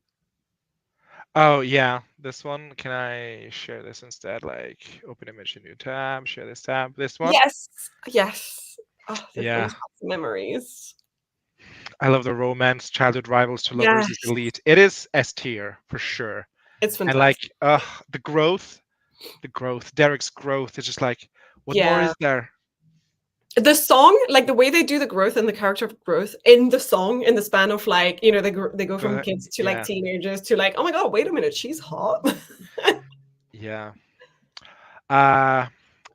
Oh yeah, this one. Can I share this instead? Like open image, a new tab, share this tab. This one. Yes. Yes. Oh, this Yeah, brings back memories. I love the romance, childhood rivals to lovers is Yes. elite. It is S tier for sure. It's And like, fantastic. the growth, Derek's growth is just like, what more Yeah. is there? The song, like the way they do the growth and the character growth in the song in the span of like, they go from kids to like Yeah, teenagers to like, oh my god, wait a minute, she's hot. yeah. Uh,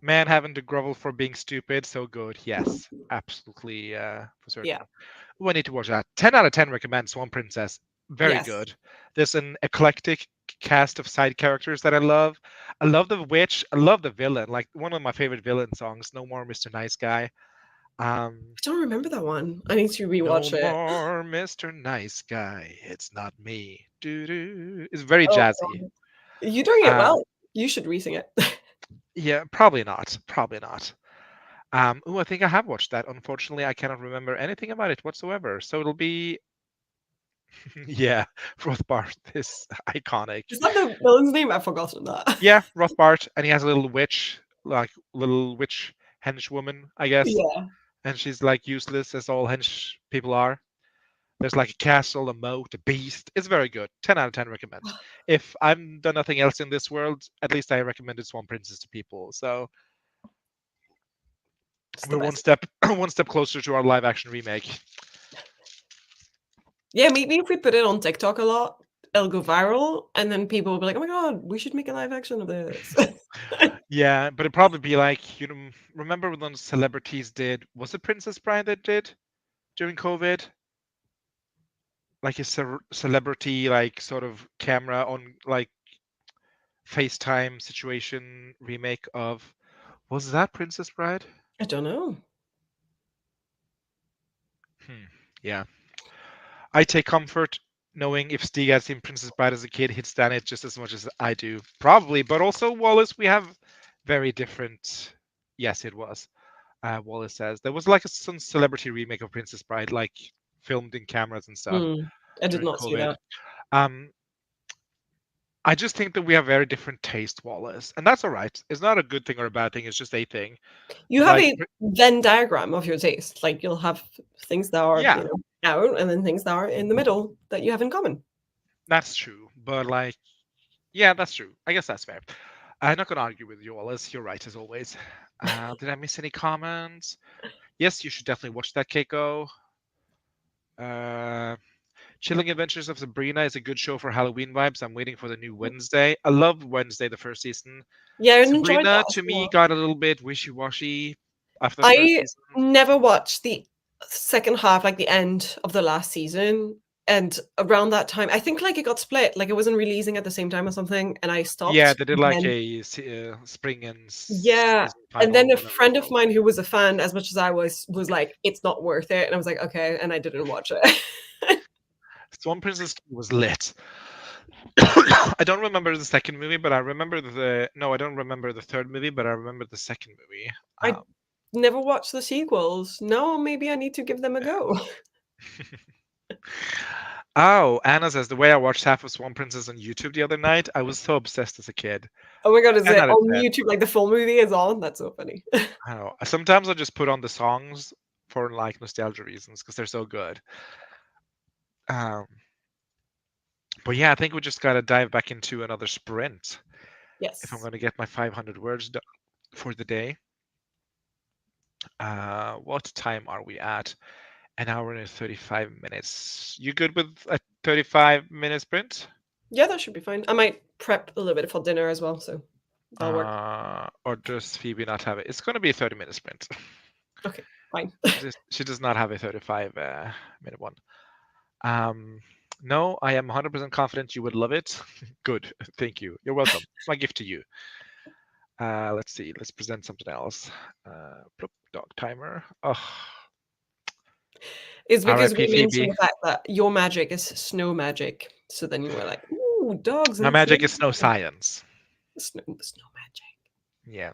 man having to grovel for being stupid, so good. Yes, absolutely, for Yeah. certain. Oh, I need to watch that. 10 out of 10 recommend Swan Princess. Very Yes. good. There's an eclectic cast of side characters that I love. I love the witch. I love the villain. Like one of my favorite villain songs, No More Mr. Nice Guy. Um, I don't remember that one. I need to no rewatch it. more Mr. Nice Guy. It's not me. Doo doo. It's very Oh jazzy. god. You're doing it Um, well. You should re-sing it. yeah, probably not. Probably not. Oh, I think I have watched that. Unfortunately, I cannot remember anything about it whatsoever. So it'll be, yeah, Rothbard is iconic. Is that the villain's name? I've forgotten that. Yeah, Rothbard, and he has a little witch, like little witch henchwoman, I guess, Yeah. and she's like useless as all hench people are. There's like a castle, a moat, a beast. It's very good. 10 out of 10 recommend. If I've done nothing else in this world, at least I recommended Swan Princess to people. So It's the we're one best. step one step closer to our live action remake. Yeah, maybe if we put it on TikTok a lot, it'll go viral, and then people will be like, "Oh my god, we should make a live action of this." Yeah, but it'd probably be like, remember when those celebrities did, was it Princess Bride that did during COVID? Like a celebrity, like sort of camera on like FaceTime situation remake of, was that Princess Bride? I don't know. Hmm. Yeah. I take comfort knowing if Stieg had seen Princess Bride as a kid, he'd stand it just as much as I do. Probably, but also Wallace, we have very different. Yes, it was. Wallace says there was like some celebrity remake of Princess Bride, like filmed in cameras and stuff. Hmm. I did during not see COVID. that. Um, I just think that we have very different taste, Wallace, and that's all right. It's not a good thing or a bad thing. It's just a thing. You But have like, a Venn diagram of your taste. Like you'll have things that are, yeah, out, and then things that are in the middle that you have in common. that's true. But like, yeah, that's true. I guess that's fair. I'm not gonna argue with you, Wallace. You're right as always. Did I miss any comments? Yes, you should definitely watch that, Keiko. Uh, Chilling Adventures of Sabrina is a good show for Halloween vibes. I'm waiting for the new Wednesday. I loved Wednesday, the first season. Yeah, I enjoyed Sabrina, that as to me, well. got a little bit wishy-washy after the first I season. never watched the second half, like the end of the last season. And around that time, I think like it got split, like it wasn't releasing at the same time or something, and I Yeah, stopped. they did And like then a spring and yeah, season and final, then a whatever it's friend of called. mine who was a fan as much as I was like, "It's not worth it," and I was like, "Okay," and I didn't watch it. Swan Princess was lit. I don't remember the second movie, but I remember the no, I don't remember the third movie, but I remember the second movie. I never watched the sequels. No, maybe I need to give them a go. Oh, Anna says the way I watched half of Swan Princess on YouTube the other night, I was so obsessed as a kid. Oh my god, is 10 it out of on 10. YouTube, like, the full movie is on? That's so funny. I don't know. Sometimes I just put on the songs for like nostalgia reasons because they're so good. Um, but yeah, I think we just gotta dive back into another sprint if I'm Yes. gonna get my 500 words done for the day. What time are we at? An hour and 35 minutes. You good with a 35-minute sprint? Yeah, that should be fine. I might prep a little bit for dinner as well, so that'll work. Or does Phoebe not have it? It's gonna be a 30-minute sprint. Okay, fine. She does not have a 35 minute one. Um, no, I am 100% confident you would love it. Good, thank you. You're welcome. It's my gift to you. Let's see. Let's present something else. Plop, dog timer. Oh, It's because R.I.P. we mentioned Phoebe. the fact that your magic is snow magic, so then you were like, "Ooh, dogs My and magic snow is no science. snow magic." Yeah.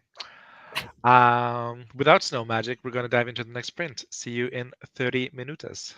Without snow magic, we're gonna dive into the next sprint. See you in 30 minutos.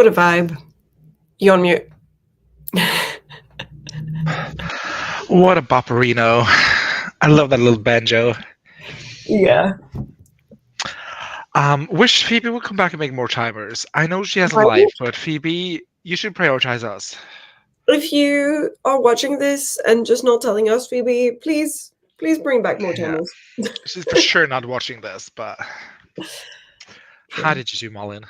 What a vibe. You on mute. What a bopperino. I love that little banjo. Yeah. Wish Phoebe would come back and make more timers. I know she has a life, Right? but Phoebe, you should prioritize us. If you are watching this and just not telling us, Phoebe, please bring back more Yeah, timers. she's for sure not watching this, but how True. did you do, Malin?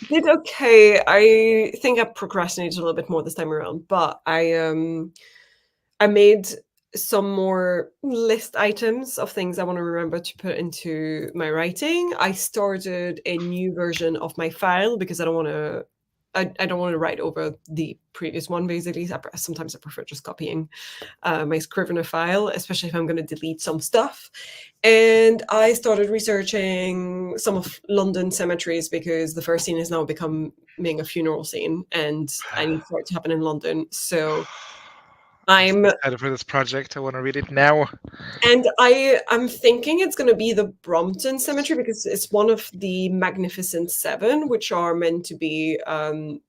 Did okay. I think I procrastinated a little bit more this time around, but I made some more list items of things I want to remember to put into my writing. I started a new version of my file because I don't want to write over the previous one basically. Sometimes I prefer just copying my Scrivener file, especially if I'm going to delete some stuff. And I started researching some of London cemeteries because the first scene is now becoming a funeral scene, and I need for it to happen in London. So I'm so I'm excited for this project. I want to read it now. I'm thinking it's going to be the Brompton Cemetery because it's one of the Magnificent Seven, which are meant to be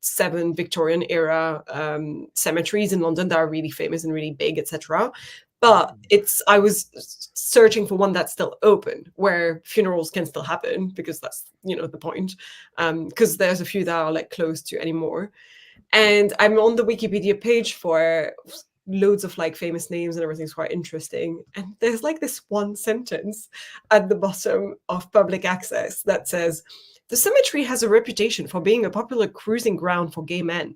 seven Victorian era cemeteries in London that are really famous and really big, etc. But I was searching for one that's still open, where funerals can still happen because that's the point. Because there's a few that are like closed to anymore. And I'm on the Wikipedia page for loads of like famous names and everything's quite interesting. And there's like this one sentence at the bottom of public access that says, "The cemetery has a reputation for being a popular cruising ground for gay men."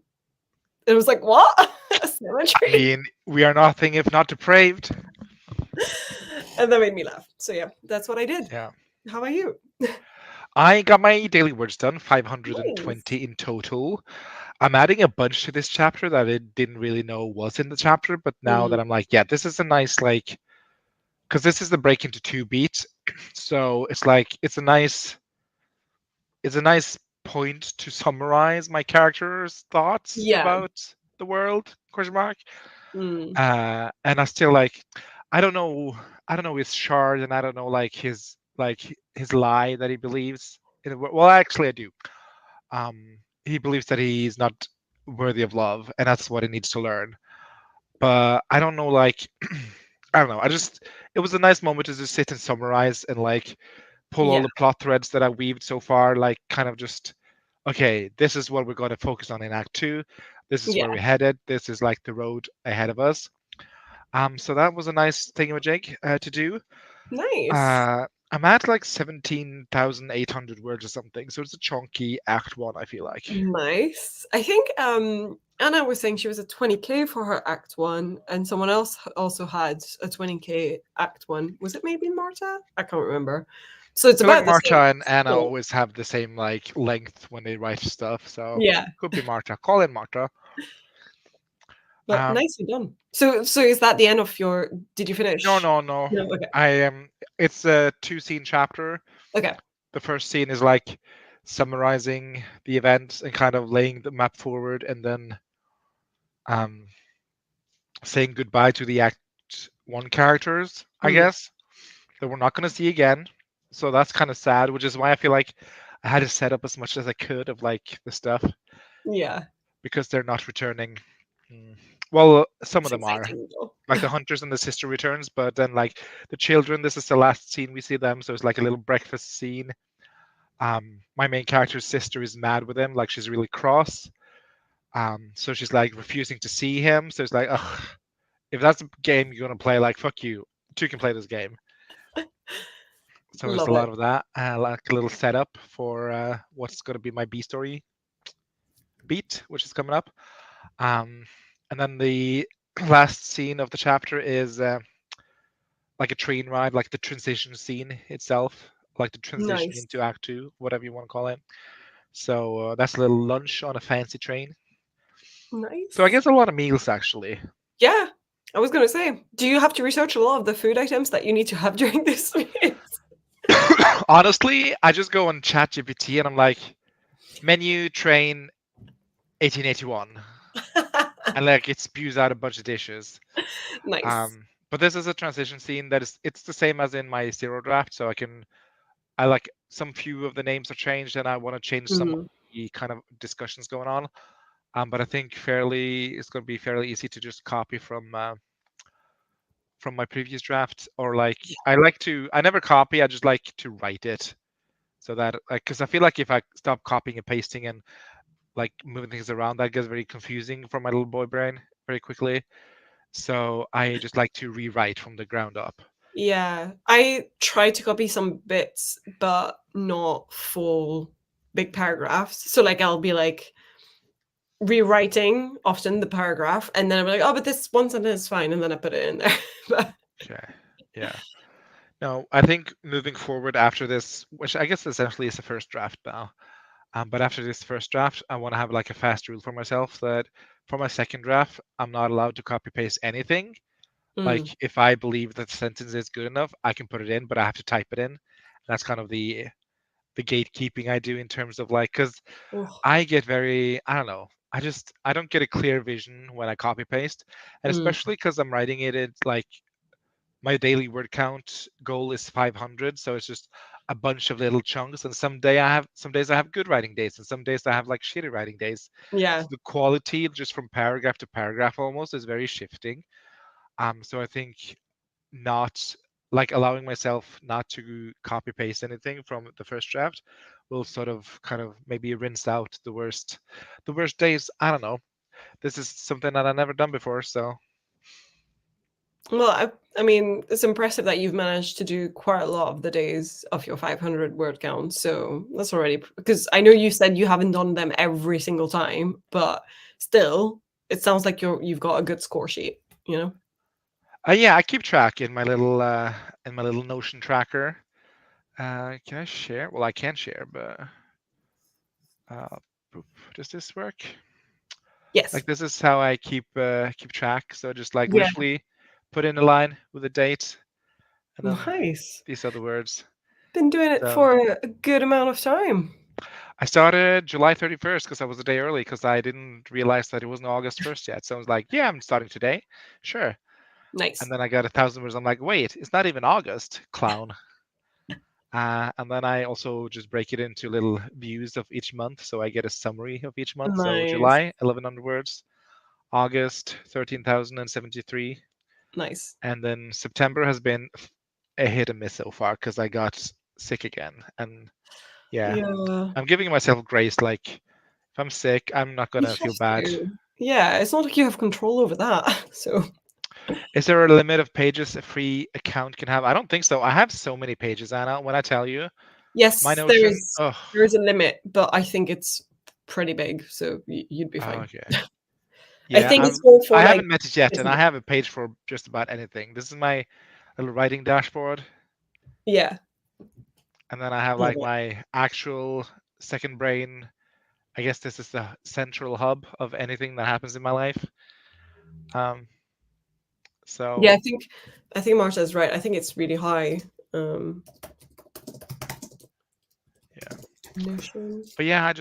And it was like, what? A I cemetery? mean, we are nothing if not depraved. And that made me laugh. So yeah, that's what I did. Yeah. How about you? I got my daily words done, Nice. 520 in total. I'm adding a bunch to this chapter that I didn't really know was in the chapter, but now that Mm, I'm like, yeah, this is a nice like, because this is the break into two beats, so it's like it's a nice point to summarize my character's thoughts yeah. about the world? Question mark. Mm, And I still like, I don't know his shard, and I don't know like his lie that he believes in the world. Well, actually, I do. He believes that he's not worthy of love, and that's what he needs to learn. But I don't know, like, I don't know. It was a nice moment to just sit and summarize and like pull all yeah. the plot threads that I weaved so far, like, kind of just, okay, this is what we're going to focus on in Act Two. This is where Yeah. we're headed. This is like the road ahead of us. So that was a nice thingamajig to do. Nice. I'm at like 17,800 words or something, so it's a chunky Act One, I feel like. Nice. I think Anna was saying she was at 20K for her act one, and someone else also had a 20K act one. Was it maybe Marta? I can't remember. So it's I feel like about the Marta same. and Anna So, always have the same like length when they write stuff, so yeah, could be Marta. Call in Marta. but Um, nicely done. So is that the end of your? Did you no, finish? no, no. No. Okay. I am. It's a two-scene chapter. Okay. The first scene is like summarizing the events and kind of laying the map forward, and then um, saying goodbye to the Act One characters, I Hmm. guess, that we're not going to see again. So that's kind of sad, which is why I feel like I had to set up as much as I could of like the stuff Yeah. because they're not returning. Mm. Well, some of It's them are, exciting though. like the hunters and the sister returns, but then like the children, this is the last scene we see them, so it's like a little breakfast scene. My main character's sister is mad with him, like she's really cross. So she's like refusing to see him. So it's like, ugh, if that's a game you're gonna play, like fuck you. Two can play this game. So there's a Love lot it. of that, like a little setup for what's gonna be my B story beat, which is coming up. Um, and then the last scene of the chapter is like a train ride, like the transition scene itself, like the transition Nice. into Act Two, whatever you want to call it. So that's a little lunch on a fancy train. So I Nice. guess a lot of meals actually. Yeah. I was gonna say, do you have to research a lot of the food items that you need to have during this meeting? Honestly, I just go on ChatGPT and I'm like, menu train 1881, and like it spews out a bunch of dishes. Nice. But this is a transition scene that is it's the same as in my zero draft, so I like some few of the names are changed and I want to change some Mhm. kind of discussions going on. But I think fairly it's going to be fairly easy to just copy from my previous draft, or like I never copy, I just like to write it, so that like because I feel like if I stop copying and pasting and like moving things around, that gets very confusing for my little boy brain very quickly. So I just like to rewrite from the ground up. Yeah, I try to copy some bits, but not full big paragraphs. So like I'll be like rewriting often the paragraph, and then I'm like, oh, but this one sentence is fine, and then I put it in there. But Okay. Yeah. No, I think moving forward after this, which I guess essentially is the first draft now, but after this first draft, I want to have like a fast rule for myself that for my second draft, I'm not allowed to copy paste anything. Like mm, if I believe that the sentence is good enough, I can put it in, but I have to type it in. That's kind of the gatekeeping I do in terms of like, because oh, I get very, I don't know, I don't get a clear vision when I copy paste, and mm, especially because I'm writing it, it's like my daily word count goal is 500, so it's just a bunch of little chunks. And some days I have good writing days, and some days I have like shitty writing days. yeah. So the quality just from paragraph to paragraph almost is very shifting. So I think not like allowing myself not to copy paste anything from the first draft will sort of kind of maybe rinse out the worst days. I don't know. This is something that I've never done before, so Well, I mean, it's impressive that you've managed to do quite a lot of the days of your 500 word count. So that's already because I know you said you haven't done them every single time, but still, it sounds like you've got a good score sheet. You know? yeah, I keep track in my little Notion tracker. Can I share? Well, I can share, but uh, does this work? Yes. Like this is how I keep track. So just like Yeah. literally put in a line with a date, and then Nice. these other words. Been doing it So for a good amount of time. I started July 31st because I was a day early because I didn't realize that it wasn't August 1st yet. So I was like, yeah, I'm starting today. Sure. And Nice. then I got 1,000 words. I'm like, wait, it's not even August, clown. And then I also just break it into little views of each month. So I get a summary of each month. So Nice. July, 1,100 words. August, 13,073. Nice. And then September has been a hit and miss so far because I got sick again. And yeah, Yeah. I'm giving myself grace. Like, if I'm sick, I'm not going You to have feel bad. to. Yeah, it's not like you have control over that. So Is there a limit of pages a free account can have? I don't think so. I have so many pages, Anna. When I tell you, my yes, Notion, oh, there is a limit, but I think it's pretty big, so you'd be fine. okay. I Yeah, think it's more I for like haven't met it yet, and I business. have a page for just about anything. This is my little writing dashboard, Yeah, and then I have love like it. my actual second brain. I guess this is the central hub of anything that happens in my life. Um, Yeah, so I think Marta's right. I think it's really high. Um, yeah, Notion. but yeah,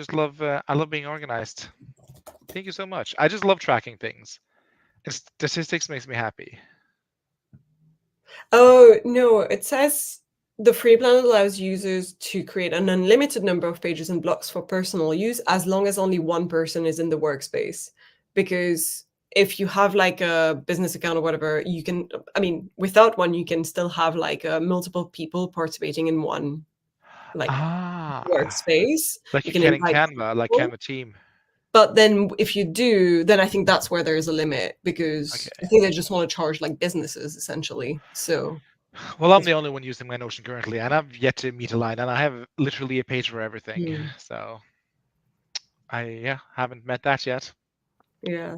I love being organized. Thank you so much. I just love tracking things. And statistics makes me happy. Oh, no, it says the free plan allows users to create an unlimited number of pages and blocks for personal use as long as only one person is in the workspace. Because if you have like a business account or whatever, you can, I mean, without one, you can still have like multiple people participating in one like Ah, workspace. like You you can can in invite Canva, like people. Canva team. But then if you do, then I think that's where there is a limit because I Okay. think they just want to charge like businesses essentially. So Well, I'm it's the only one using my Notion currently, and I've yet to meet a line, and I have literally a page for everything. mm, So I yeah haven't met that yet. yeah.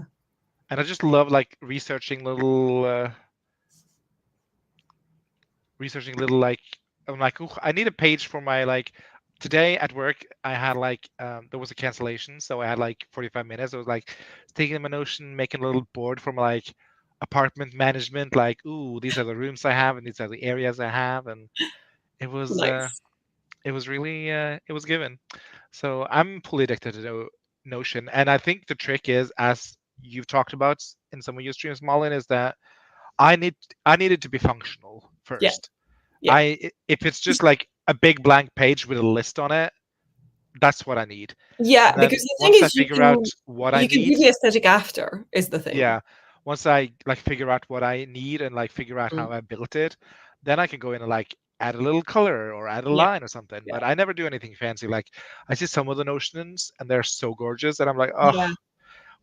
And I just love like researching little like I'm like, "Ooh, I need a page for my like today at work I had like there was a cancellation, so I had like 45 minutes. I was like taking my Notion, making a little board for my like apartment management, like, ooh, these are the rooms I have and these are the areas I have, and it was uh Nice. it was really it was given. So I'm fully addicted to Notion, and I think the trick is, as you've talked about in some of your streams, Malin, is that I need I need it to be functional Yeah. first. Yeah. If it's just like a big blank page with a list on it, That's what I need. Yeah, And because then the thing once I is figure out what I you can do need, the aesthetic after is the thing. yeah, once I like figure out what I need and like figure out Mm. how I built it, then I can go in and like add a little color or add a Yeah, line or something. yeah, But I never do anything fancy. Like I see some of the notions and they're so gorgeous, and I'm like, oh, yeah.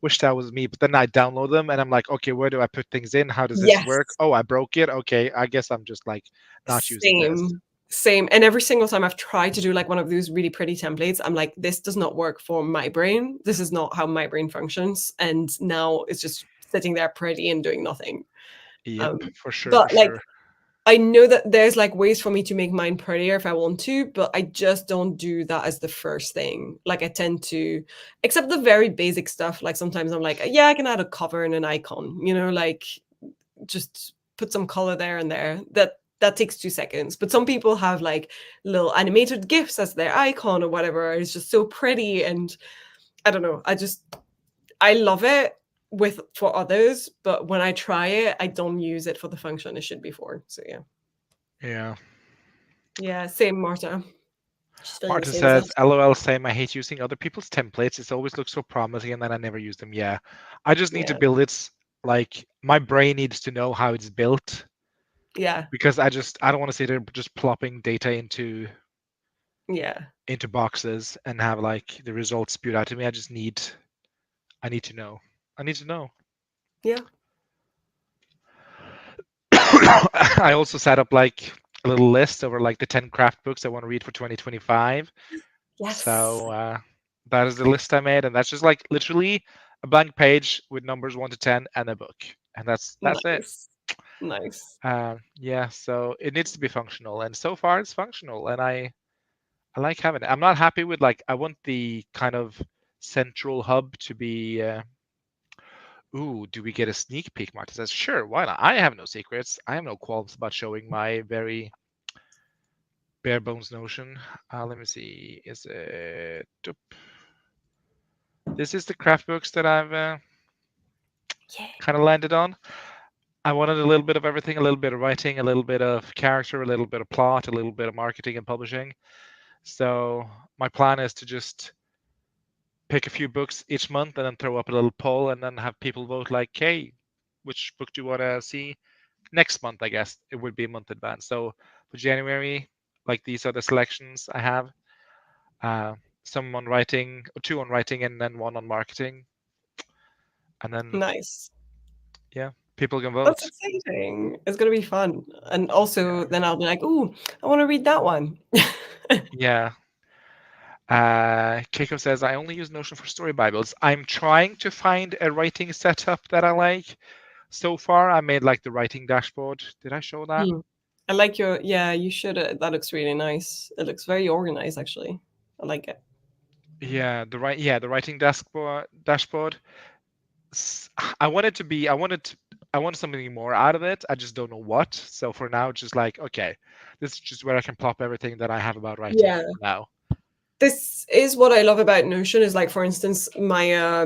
wish that was me. But then I download them and I'm like, okay, where do I put things in? How does this work? Yes. Oh, I broke it. Okay, I guess I'm just like not using this. Same, same. And every single time I've tried to do like one of those really pretty templates, I'm like, this does not work for my brain. This is not how my brain functions. And now it's just sitting there pretty and doing nothing. Yep, Um, for sure, for but like, sure. I know that there's like ways for me to make mine prettier if I want to, but I just don't do that as the first thing. Like I tend to, except the very basic stuff. Like sometimes I'm like, yeah, I can add a cover and an icon, like just put some color there and there. That takes 2 seconds. But some people have like little animated GIFs as their icon or whatever. It's just so pretty, and I don't know. I love it with for others, but when I try it, I don't use it for the function it should be for. So yeah. Yeah. Yeah, same Marta. She's feeling the Martin same as says, us. LOL, same. I hate using other people's templates. It's always looks so promising and then I never use them. Yeah. I just need to Yeah. build it. Like my brain needs to know how it's built Yeah. because I don't want to sit there just plopping data Yeah. into boxes and have like the results spewed out to me. I need to know. I need to know. Yeah. I also set up like a little list over like the 10 craft books I want to read for 2025. Yes. So that is the list I made, and that's just like literally a blank page with numbers 1 to 10 and a book, and that's it. Nice. Nice. Yeah, so it needs to be functional, and so far it's functional, and I like having it. I'm not happy with like I want the kind of central hub to be. Ooh, do we get a sneak peek? Martin says, sure, why not? I have no secrets. I have no qualms about showing my very bare bones notion. Let me see. Is it? This is the craft books that I've Yeah. kind of landed on. I wanted a little bit of everything, a little bit of writing, a little bit of character, a little bit of plot, a little bit of marketing and publishing. So my plan is to just pick a few books each month and then throw up a little poll and then have people vote like, hey, which book do you want to see next month? I guess it would be a month advance. So for January, like these are the selections I have. Uh, some on writing, or two on writing, and then one on marketing. And then, Nice. yeah, people can That's vote. exciting. It's gonna be fun. And also Yeah. then I'll be like, "Ooh, I wanna read that one." Yeah. Keiko says, I only use Notion for story Bibles. I'm trying to find a writing setup that I like. So far, I made like the writing dashboard. Did I show that? Hmm. I like your yeah, you should, that looks really nice. It looks very organized, actually. I like it. The writing dashboard. I wanted to be I wanted something more out of it. I just don't know what. So for now, it's just like, okay, this is just where I can plop everything that I have about writing Yeah. for now. This is what I love about Notion is, like, for instance, my,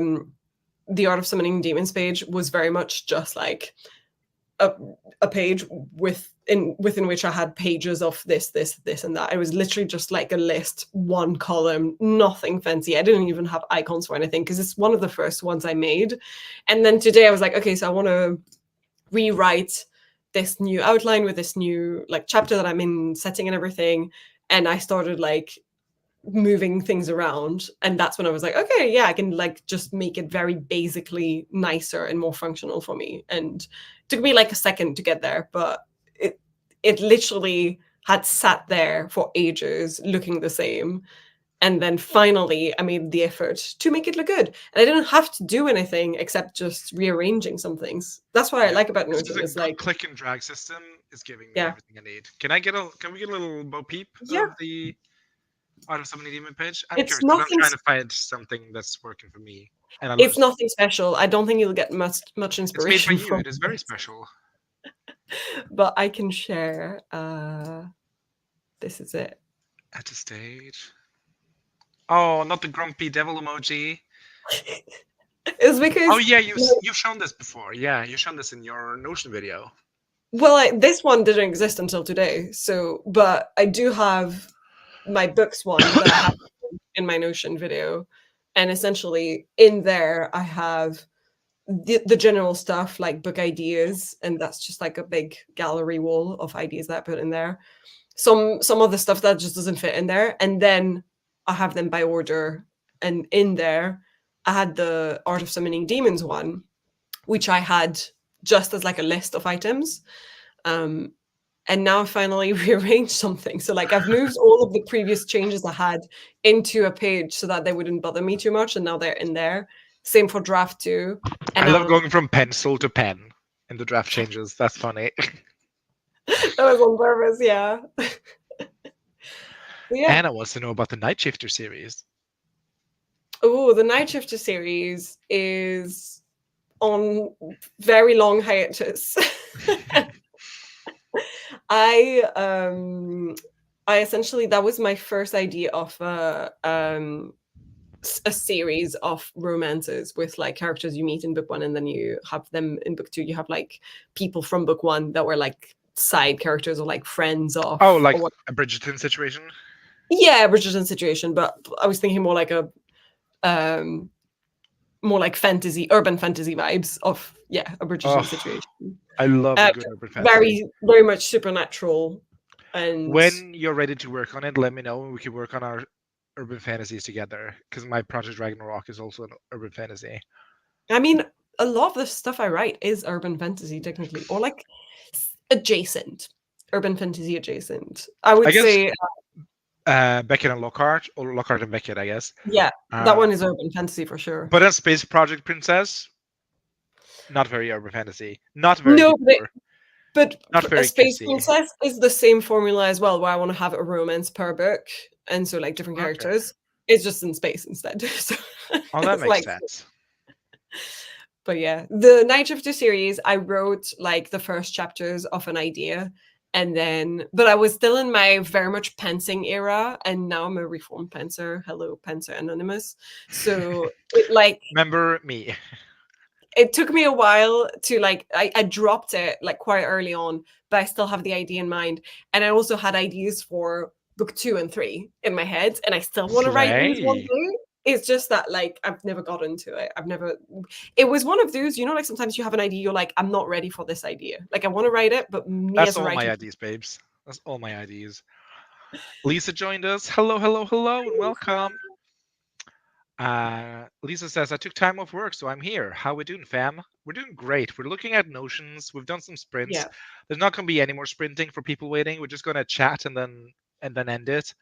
The Art of Summoning Demons page was very much just, like, a a page within which I had pages of this, and that. It was literally just like a list, one column, nothing fancy. I didn't even have icons for anything because it's one of the first ones I made. And then today I was like, okay, so I want to rewrite this new outline with this new like chapter that I'm in, setting and everything. And I started like moving things around, and that's when I was like, okay, yeah, I can like just make it very basically nicer and more functional for me. And it took me like a second to get there, but it literally had sat there for ages looking the same, and then finally I made the effort to make it look good, and I didn't have to do anything except just rearranging some things. That's what I Yeah, like about it's just Notion. a It's good like, click and drag system is giving me yeah, everything I need. Can we get a little bo peep yeah, of the Art of Summoning Demon page? I'm it's curious because I'm nothing trying to find something that's working for me. And I it's lose. nothing special. I don't think you'll get much It's made by inspiration you. from It is very it. special. But I can share. This is it. At the stage. Oh, not the grumpy devil emoji. It's Oh because, yeah, you've shown this before. Yeah, you've shown this in your Notion video. well, this one didn't exist until today. So, but I do have my books one that I have. in my Notion video, and essentially in there I have the general stuff like book ideas, and that's just like a big gallery wall of ideas that I put in there. Some of the stuff that just doesn't fit in there, and then I have them by order. And in there, I had the Art of Summoning Demons one, which I had just as like a list of items. Um, and now I finally rearranged something. So like I've moved all of the previous changes I had into a page so that they wouldn't bother me too much, and now they're in there. Same for draft two. And I love now going from pencil to pen in the draft changes. That's funny. that was on purpose, yeah. But yeah. Anna wants to know about the Night Shifter series. Oh, the Night Shifter series is on very long hiatus. I I essentially that was my first idea of a series of romances with like characters you meet in book one, and then you have them in book two. You have like people from book one that were like side characters or like friends Oh, of like or what. a Bridgerton situation? Yeah, Bridgerton situation, but I was thinking more like a um more like fantasy, urban fantasy vibes of, yeah, a Bridgerton Oh, situation. I love a Uh, good urban fantasy. very, very much supernatural, and When you're ready to work on it, let me know and we can work on our urban fantasies together. Because my project Ragnarok is also an urban fantasy. I mean, a lot of the stuff I write is urban fantasy technically, or like adjacent, urban fantasy adjacent. I I would guess say, Beckett and Lockhart, or Lockhart and Beckett, I guess. yeah, that Uh, one is urban fantasy for sure. but then Space Project Princess, not very urban fantasy, not very No, but glamour, but not a very space kissy. princess is the same formula as well, where I want to have a romance per book, and so like different Okay. characters. It's just in space instead. So Oh, that it's makes like, sense. but yeah, the Night Shifter series, I wrote like the first chapters of an idea, and then, but I was still in my very much pantsing era, and now I'm a reformed pantser. Hello, Pantser Anonymous. So it like Remember me. it took me a while to like I dropped it like quite early on, but I still have the idea in mind. And I also had ideas for book two and three in my head, and I still want to write these one Slay. day. It's just that like I've never got into it. I've never it was one of those, you know, like sometimes you have an idea, you're like, I'm not ready for this idea. Like I want to write it, but me That's as a all my writer. ideas, babes. That's all my ideas. Lisa joined us. Hello, hello, hello, and welcome. Lisa says, I took time off work, so I'm here. How we doing, fam? We're doing great. We're looking at notions. We've done some sprints. Yeah. There's not going to be any more sprinting for people waiting. We're just going to chat and then end it.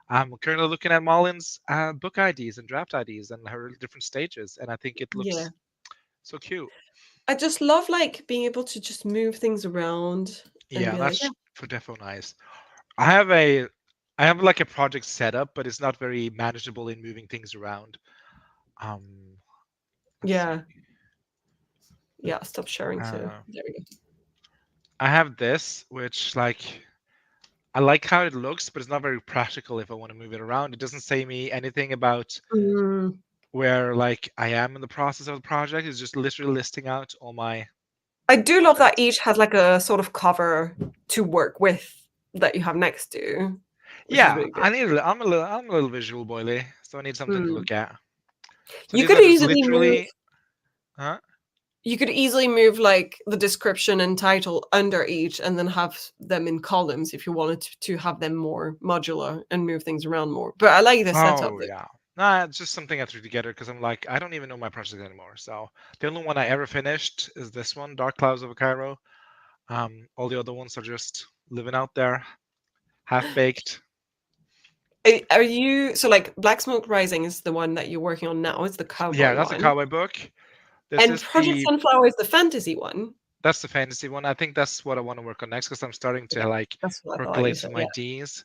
I'm currently looking at Marlin's book IDs and draft IDs and her different stages, and I think it Yeah. looks so cute. I just love like being able to just move things around and Yeah, be like, yeah, that's for defo nice. I have like a project set up, but it's not very manageable in moving things around. Um, let's see. yeah, yeah, stop sharing too. Uh, There we I have this, which like I like how it looks, but it's not very practical if I want to move it around. It doesn't say me anything about go. Mm. where like I am in the process of the project. It's just literally listing out all my I do love that projects. each has like a sort of cover to work with that you have next to, which is Yeah, really good. I need. I'm a little visual boily, so I need something to Mm. look at. So You these could are just easily move. literally. Huh? You could easily move like the description and title under each, and then have them in columns if you wanted to have them more modular and move things around more. But I like the setup. Oh yeah. Nah, it's just something I threw together because I'm like, I don't even know my project anymore. So the only one I ever finished is this one, Dark Clouds over Cairo. All the other ones are just living out there, half baked. Are you so like Black Smoke Rising is the one that you're working on now? Is the Yeah, cowboy that's a one, cowboy book. This and is Project the Sunflower is the fantasy one. that's the fantasy one. I think that's what I want to work on next because I'm starting Yeah, to like that's what I thought you percolate said. some Yeah. ideas.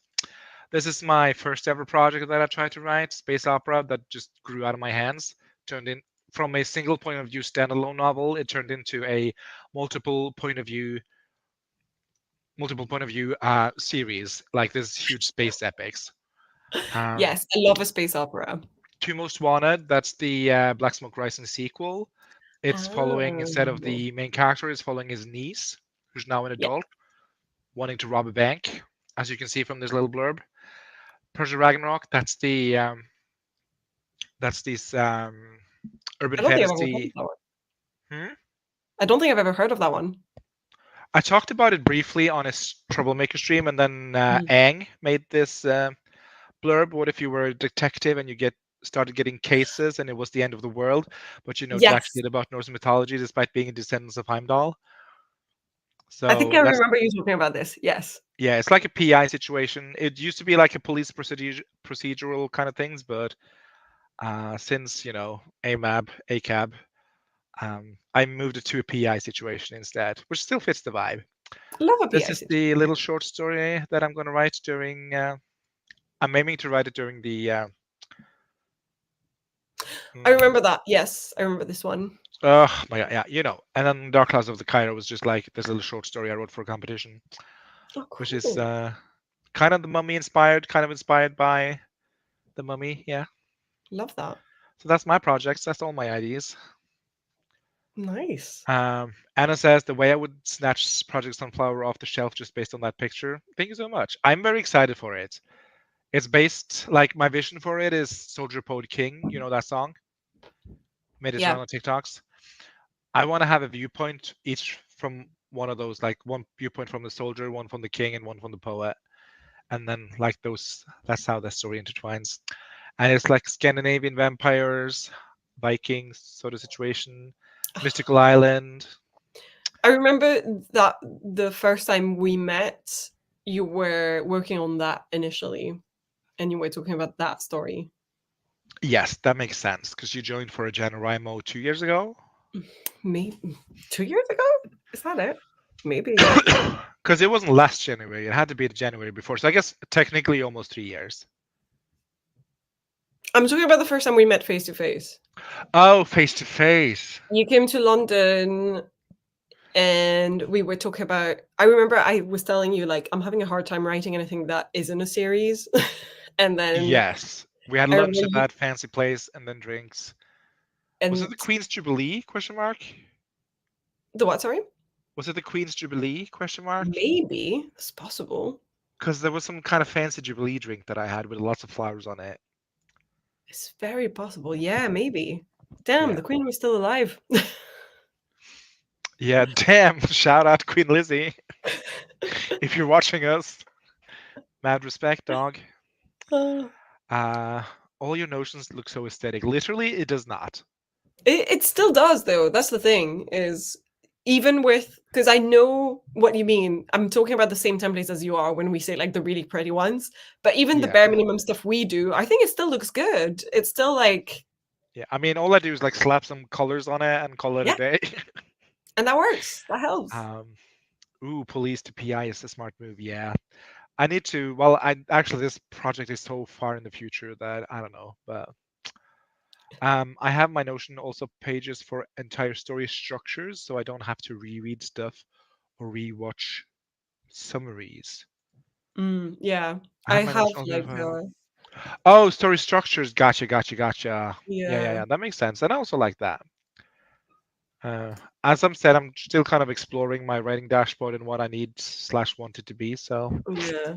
This is my first ever project that I tried to write, space opera that just grew out of my hands. Turned in from a single point of view standalone novel, it turned into a multiple point of view series, like this huge space epics. Um, Yes, I love a space opera. Two Most Wanted, that's the Black Smoke Rising sequel. It's following, instead of Oh, the main character, it's following his niece, who's now an yeah. adult, wanting to rob a bank, as you can see from this little blurb. Persia Ragnarok, that's the That's these urban I don't think I've ever heard of fantasy. that one. Hmm? I don't think I've ever heard of that one. I talked about it briefly on his Troublemaker stream, and then Mm. Aang made this blurb. What if you were a detective and you get started getting cases and it was the end of the world, but you know jack Yes. shit about Norse mythology despite being a descendant of Heimdall? I think So I that's remember you talking about this. Yes. yeah, it's like a PI situation. It used to be like a police procedural kind of things, but since ACAB, I moved it to a PI situation instead, which still fits the vibe. Love a This PI is situation. the little short story that I'm going to write during. I'm aiming to write it during the. I Mm, remember that. Yes, I remember this one. oh my god, yeah, you know. And then Dark Clouds of the Cairo was just like this little short story I wrote for a competition, Oh, which is cool. kind of the Mummy inspired, kind of inspired by the Mummy. Yeah. Love that. So that's my projects. That's all my ideas. Nice. Anna says the way I would snatch Project Sunflower off the shelf just based on that picture. Thank you so much. I'm very excited for it. It's based like my vision for it is Soldier Poet King. You know that song? Made its Yeah. round on TikToks. I want to have a viewpoint each from one of those, like one viewpoint from the soldier, one from the king, and one from the poet. And then like those, that's how the story intertwines. And it's like Scandinavian vampires, Vikings sort of situation, mystical island. I remember that the first time we met, you were working on that initially, and you were talking about that story. Yes, that makes sense because you joined for a NaNoWriMo 2 years ago. Maybe 2 years ago? Is that it? Maybe, yeah. Because it wasn't last January, it had to be the January before. So I guess technically almost 3 years. I'm talking about the first time we met face to face. Oh, face to face. You came to London and we were talking about. I remember I was telling you, like, I'm having a hard time writing anything that isn't a series. And then Yes. We had I remember lunch at you, that fancy place and then drinks. Was it the and Queen's Jubilee? Question mark. the what, sorry? Was it the Queen's Jubilee? Question mark. Maybe it's possible. Because there was some kind of fancy Jubilee drink that I had with lots of flowers on it. It's very possible. Yeah, maybe. Damn, Yeah. the queen was still alive. Yeah. Damn. Shout out to Queen Lizzie if you're watching us. Mad respect, dog. Uh, Uh, all your notions look so aesthetic. Literally, it does not. it still does, though. That's the thing, is even with, because I know what you mean. I'm talking about the same templates as you are when we say like the really pretty ones. But even the Yeah. bare minimum stuff we do, I think it still looks good. It's still like, Yeah. I mean, all I do is like slap some colors on it and call it a yeah, day. and that works. That helps. um, ooh, police to PI is a smart move. Yeah. I need to. Well, I actually this project is so far in the future that I don't know, but I have my Notion also pages for entire story structures, so I don't have to reread stuff or rewatch summaries. Yeah, I I have my have Notion also like for oh story structures. Gotcha, gotcha, gotcha. Yeah, yeah, yeah. yeah. That makes sense, and I also like that. Uh, as I'm said, I'm still kind of exploring my writing dashboard and what I need slash want it to be. So Yeah.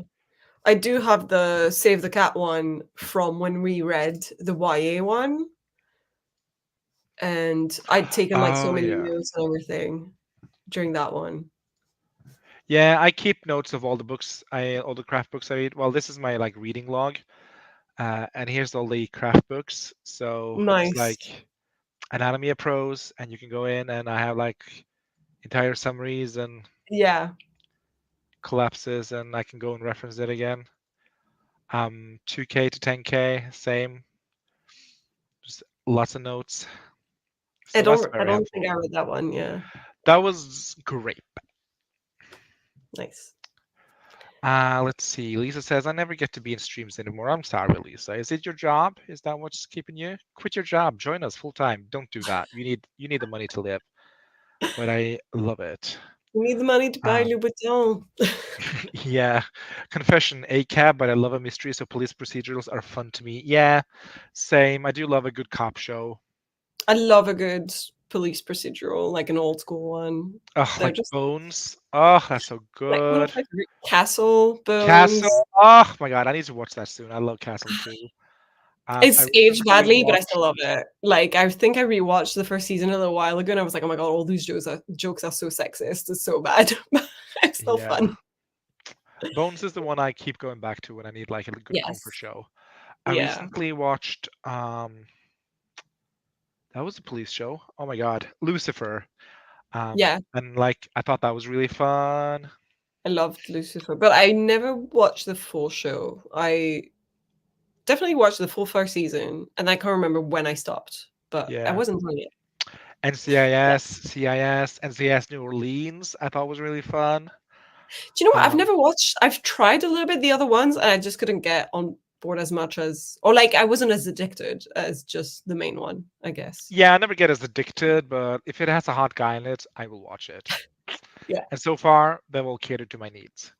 I do have the Save the Cat one from when we read the YA one, and I'd taken like so oh many yeah. notes and everything during that one. Yeah, I keep notes of all the books all the craft books I read. Well, this is my like reading log, and here's all the craft books. So it's Nice. like Anatomy of Prose, and you can go in and I have like entire summaries and Yeah. collapses, and I can go and reference it again. 2K to 10K, same, just lots of notes. So that's I very don't think I helpful. read that one. Yeah. That was great. Nice. Let's see. Lisa says, I never get to be in streams anymore. I'm sorry, Lisa. Is it your job? Is that what's keeping you? Quit your job. Join us full time. Don't do that. You need the money to live. But I love it. You need the money to buy Um, Louboutin. yeah. Confession, a cab, but I love a mystery, so police procedurals are fun to me. Yeah, same. I do love a good cop show. I love a good police procedural, like an old school one. Oh, They're like just Bones. Oh, that's so like one of good. my favorite. Castle Castle. Bones. Oh my god, I need to watch that soon. I love Castle too. I It's aged recently badly, but I watched. still love it. Like, I think I rewatched the first season a little while ago, and I was like, "Oh my god, all these jokes are so sexist. It's so bad." But it's still Yeah, fun. Bones is the one I keep going back to when I need like a good comfort Yes. show. I Yeah. recently watched that was a police show. Oh my god, Lucifer. Yeah. And like I thought that was really fun. I loved Lucifer, but I never watched the full show. I definitely watched the full first season, and I can't remember when I stopped, but I Yeah. wasn't doing it. Yeah. NCIS, CIS, NCIS New Orleans. I thought was really fun. Do you know what? Um, I've tried a little bit the other ones, and I just couldn't get on board as much as, or like I wasn't as addicted as just the main one, I guess. yeah, I never get as addicted, but if it has a hot guy in it, I will watch it. Yeah. And so far, they will cater to my needs.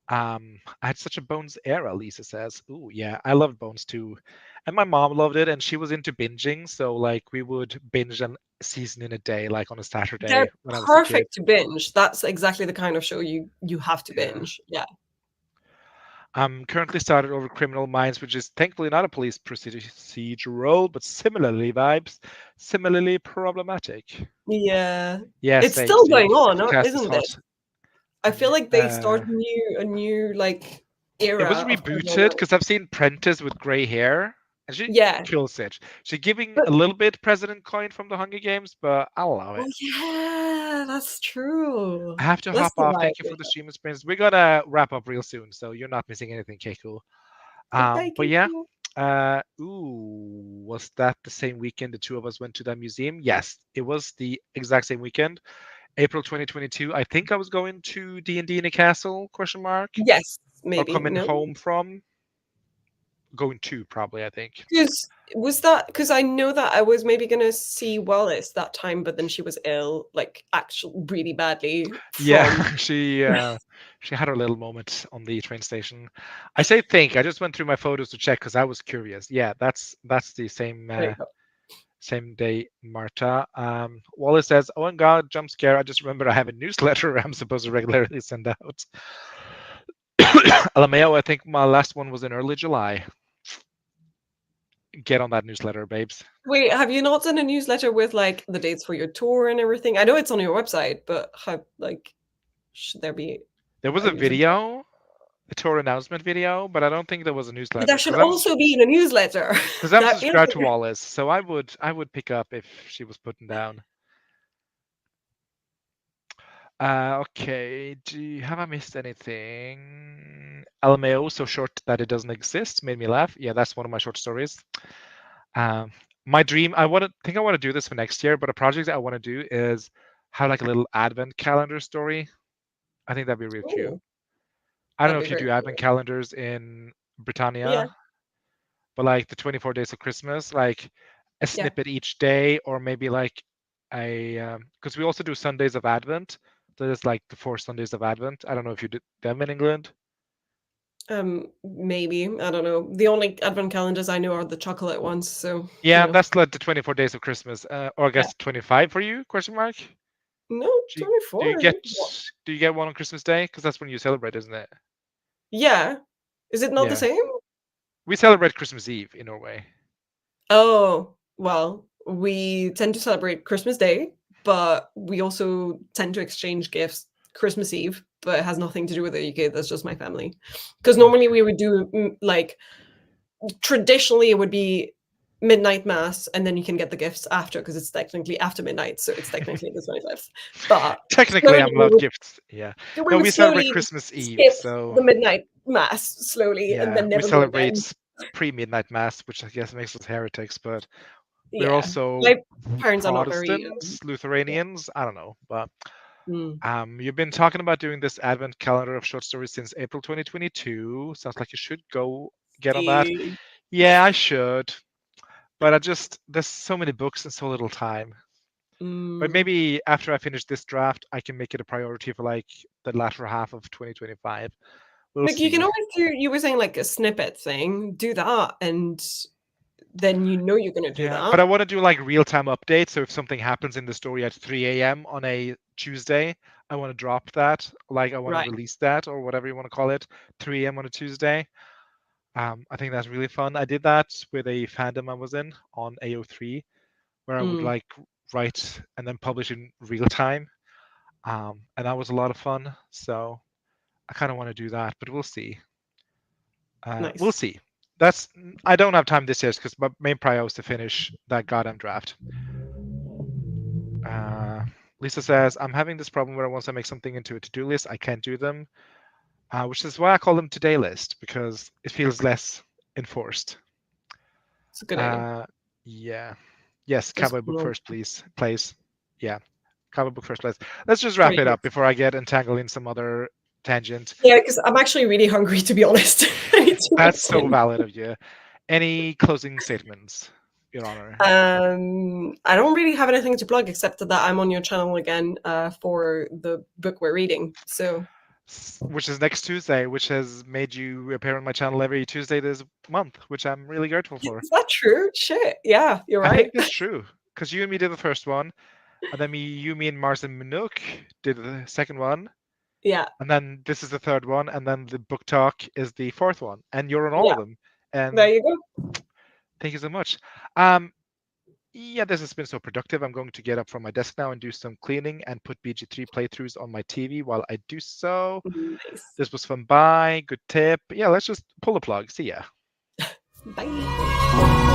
I had such a Bones era, Lisa says. Ooh, yeah, I loved Bones too. And my mom loved it, and she was into binging. So, like, we would binge a season in a day, like on a They're Saturday when I was a kid. perfect to binge. That's exactly the kind of show you have to Yeah. binge. Yeah. I'm currently started over Criminal Minds, which is thankfully not a police procedural, but similarly problematic. Yeah. Yeah, It's same, still same. going on, The cast is isn't hot. it? I feel like they Uh, started a new like it was era of criminal rebooted minds. because I've seen Prentice with gray hair, and she Yeah. kills it. She's giving But a little bit President Coin from the Hunger Games, but I'll allow oh it. yeah, that's I true. have to That's hop the off. vibe. Thank you for the stream experience. We're gonna wrap up real soon, so you're not missing anything, Keiko. Goodbye, But yeah, Kiko. was that the same weekend the two of us went to that museum? Yes, it was the exact same weekend, April 2022. I think I was going to D&D in a castle, question mark, Yes, or maybe. coming No. home from, going to probably, I think. 'Cause was that because I know that I was maybe gonna see Wallace that time, but then she was ill, like actually really badly Yeah, from she had her little moment on the train station. I say think, I just went through my photos to check because I was curious. Yeah, that's the same there you go. same day, Marta. Wallace says, "Oh my God, jump scare! I just remembered I have a newsletter I'm supposed to regularly send out." Alameo, I think my last one was in early July. Get on that newsletter, babes. Wait, have you not done a newsletter with like the dates for your tour and everything? I know it's on your website, but how like should there be There was a a newsletter? video, a tour announcement video, but I don't think there was a newsletter There should also be in a newsletter. because I'm That is subscribed to Wallace, so I would pick up if she was putting down. Okay. Have I missed anything? LMAO, so short that it doesn't exist, made me laugh. Yeah, that's one of my short stories. Um, my dream, I want to do this for next year, but a project I want to do is have like a little advent calendar story. I think that'd be real cute. oh, I don't know that'd be if you very do advent cool. calendars in Yeah, Britannia, but like the 24 days of Christmas, like a yeah. snippet each day, or maybe like because we also do Sundays of Advent. So there's like the 4 Sundays of Advent. I don't know if you did them in England. Maybe. I don't know. The only advent calendars I know are the chocolate ones, so you Yeah, know. that's like the 24 days of Christmas, or I Yeah. guess 25 for you? Question mark. No, Do you, do 24. you get What? do you get one on Christmas Day? Because that's when you celebrate, isn't it? Yeah. Is it not the Yeah, same? we celebrate Christmas Eve in Norway. Oh, well, we tend to celebrate Christmas Day, but we also tend to exchange gifts Christmas Eve, but it has nothing to do with the UK. That's just my family. Because normally Okay. we would do like traditionally it would be midnight mass and then you can get the gifts after because it's technically after midnight, so it's technically the 25th. But Technically, slowly I'm allowed gifts. Yeah. we No, would we celebrate slowly Christmas Eve, skip so the midnight mass slowly and yeah, then we never go celebrate again. pre-midnight mass, which I guess makes us heretics, but we're Yeah. also My parents are not very Protestants, yeah. Lutheranians. I don't know, but Mm. you've been talking about doing this Advent calendar of short stories since April 2022. Sounds like you should go get on that. See. Yeah, I should, but there's so many books and so little time. But Mm. maybe after I finish this draft, I can make it a priority for like the latter half of 2025. We'll Like, you can see. always do you were saying, like, a snippet thing, do that, and then you know you're gonna do Yeah, but that. I want to do like real-time updates. So if something happens in the story at 3 a.m. on a Tuesday, I want to drop that. Like I want to Right. release that or whatever you want to call it, 3 a.m. on a Tuesday. I think that's really fun. I did that with a fandom I was in on AO3, where I would Mm, like write and then publish in real time. And that was a lot of fun. So I kind of want to do that, but we'll see. We'll nice. see. That's I don't have time this year because my main priority is to finish that goddamn draft. Uh, Lisa says I'm having this problem where once I make something into a to-do list, I can't do them, which is why I call them today list because it feels less enforced. It's a good idea. Uh, yeah. Yes, That's cowboy book cool. first, please. Please. Yeah. Cowboy book first, please. Let's just wrap Great. it up before I get entangled in some other tangent. Yeah, because I'm actually really hungry, to be honest. I need to That's eat so soon. valid of you. Any closing statements, Your Honor? I don't really have anything to plug except that I'm on your channel again for the book we're reading. So, Which is next Tuesday, which has made you appear on my channel every Tuesday this month, which I'm really grateful for. is that true? Shit. Yeah, you're I right. think that's true because you and me did the first one, and then me and Mars and Minook did the second one, Yeah, and then this is the third one, and then the book talk is the fourth one, and you're on all yeah. of them. There And you go. thank you so much. Um, yeah, this has been so productive. I'm going to get up from my desk now and do some cleaning and put BG3 playthroughs on my TV while I do so. Nice. This was fun. Bye. Good tip. Yeah, let's just pull the plug. See ya. Bye.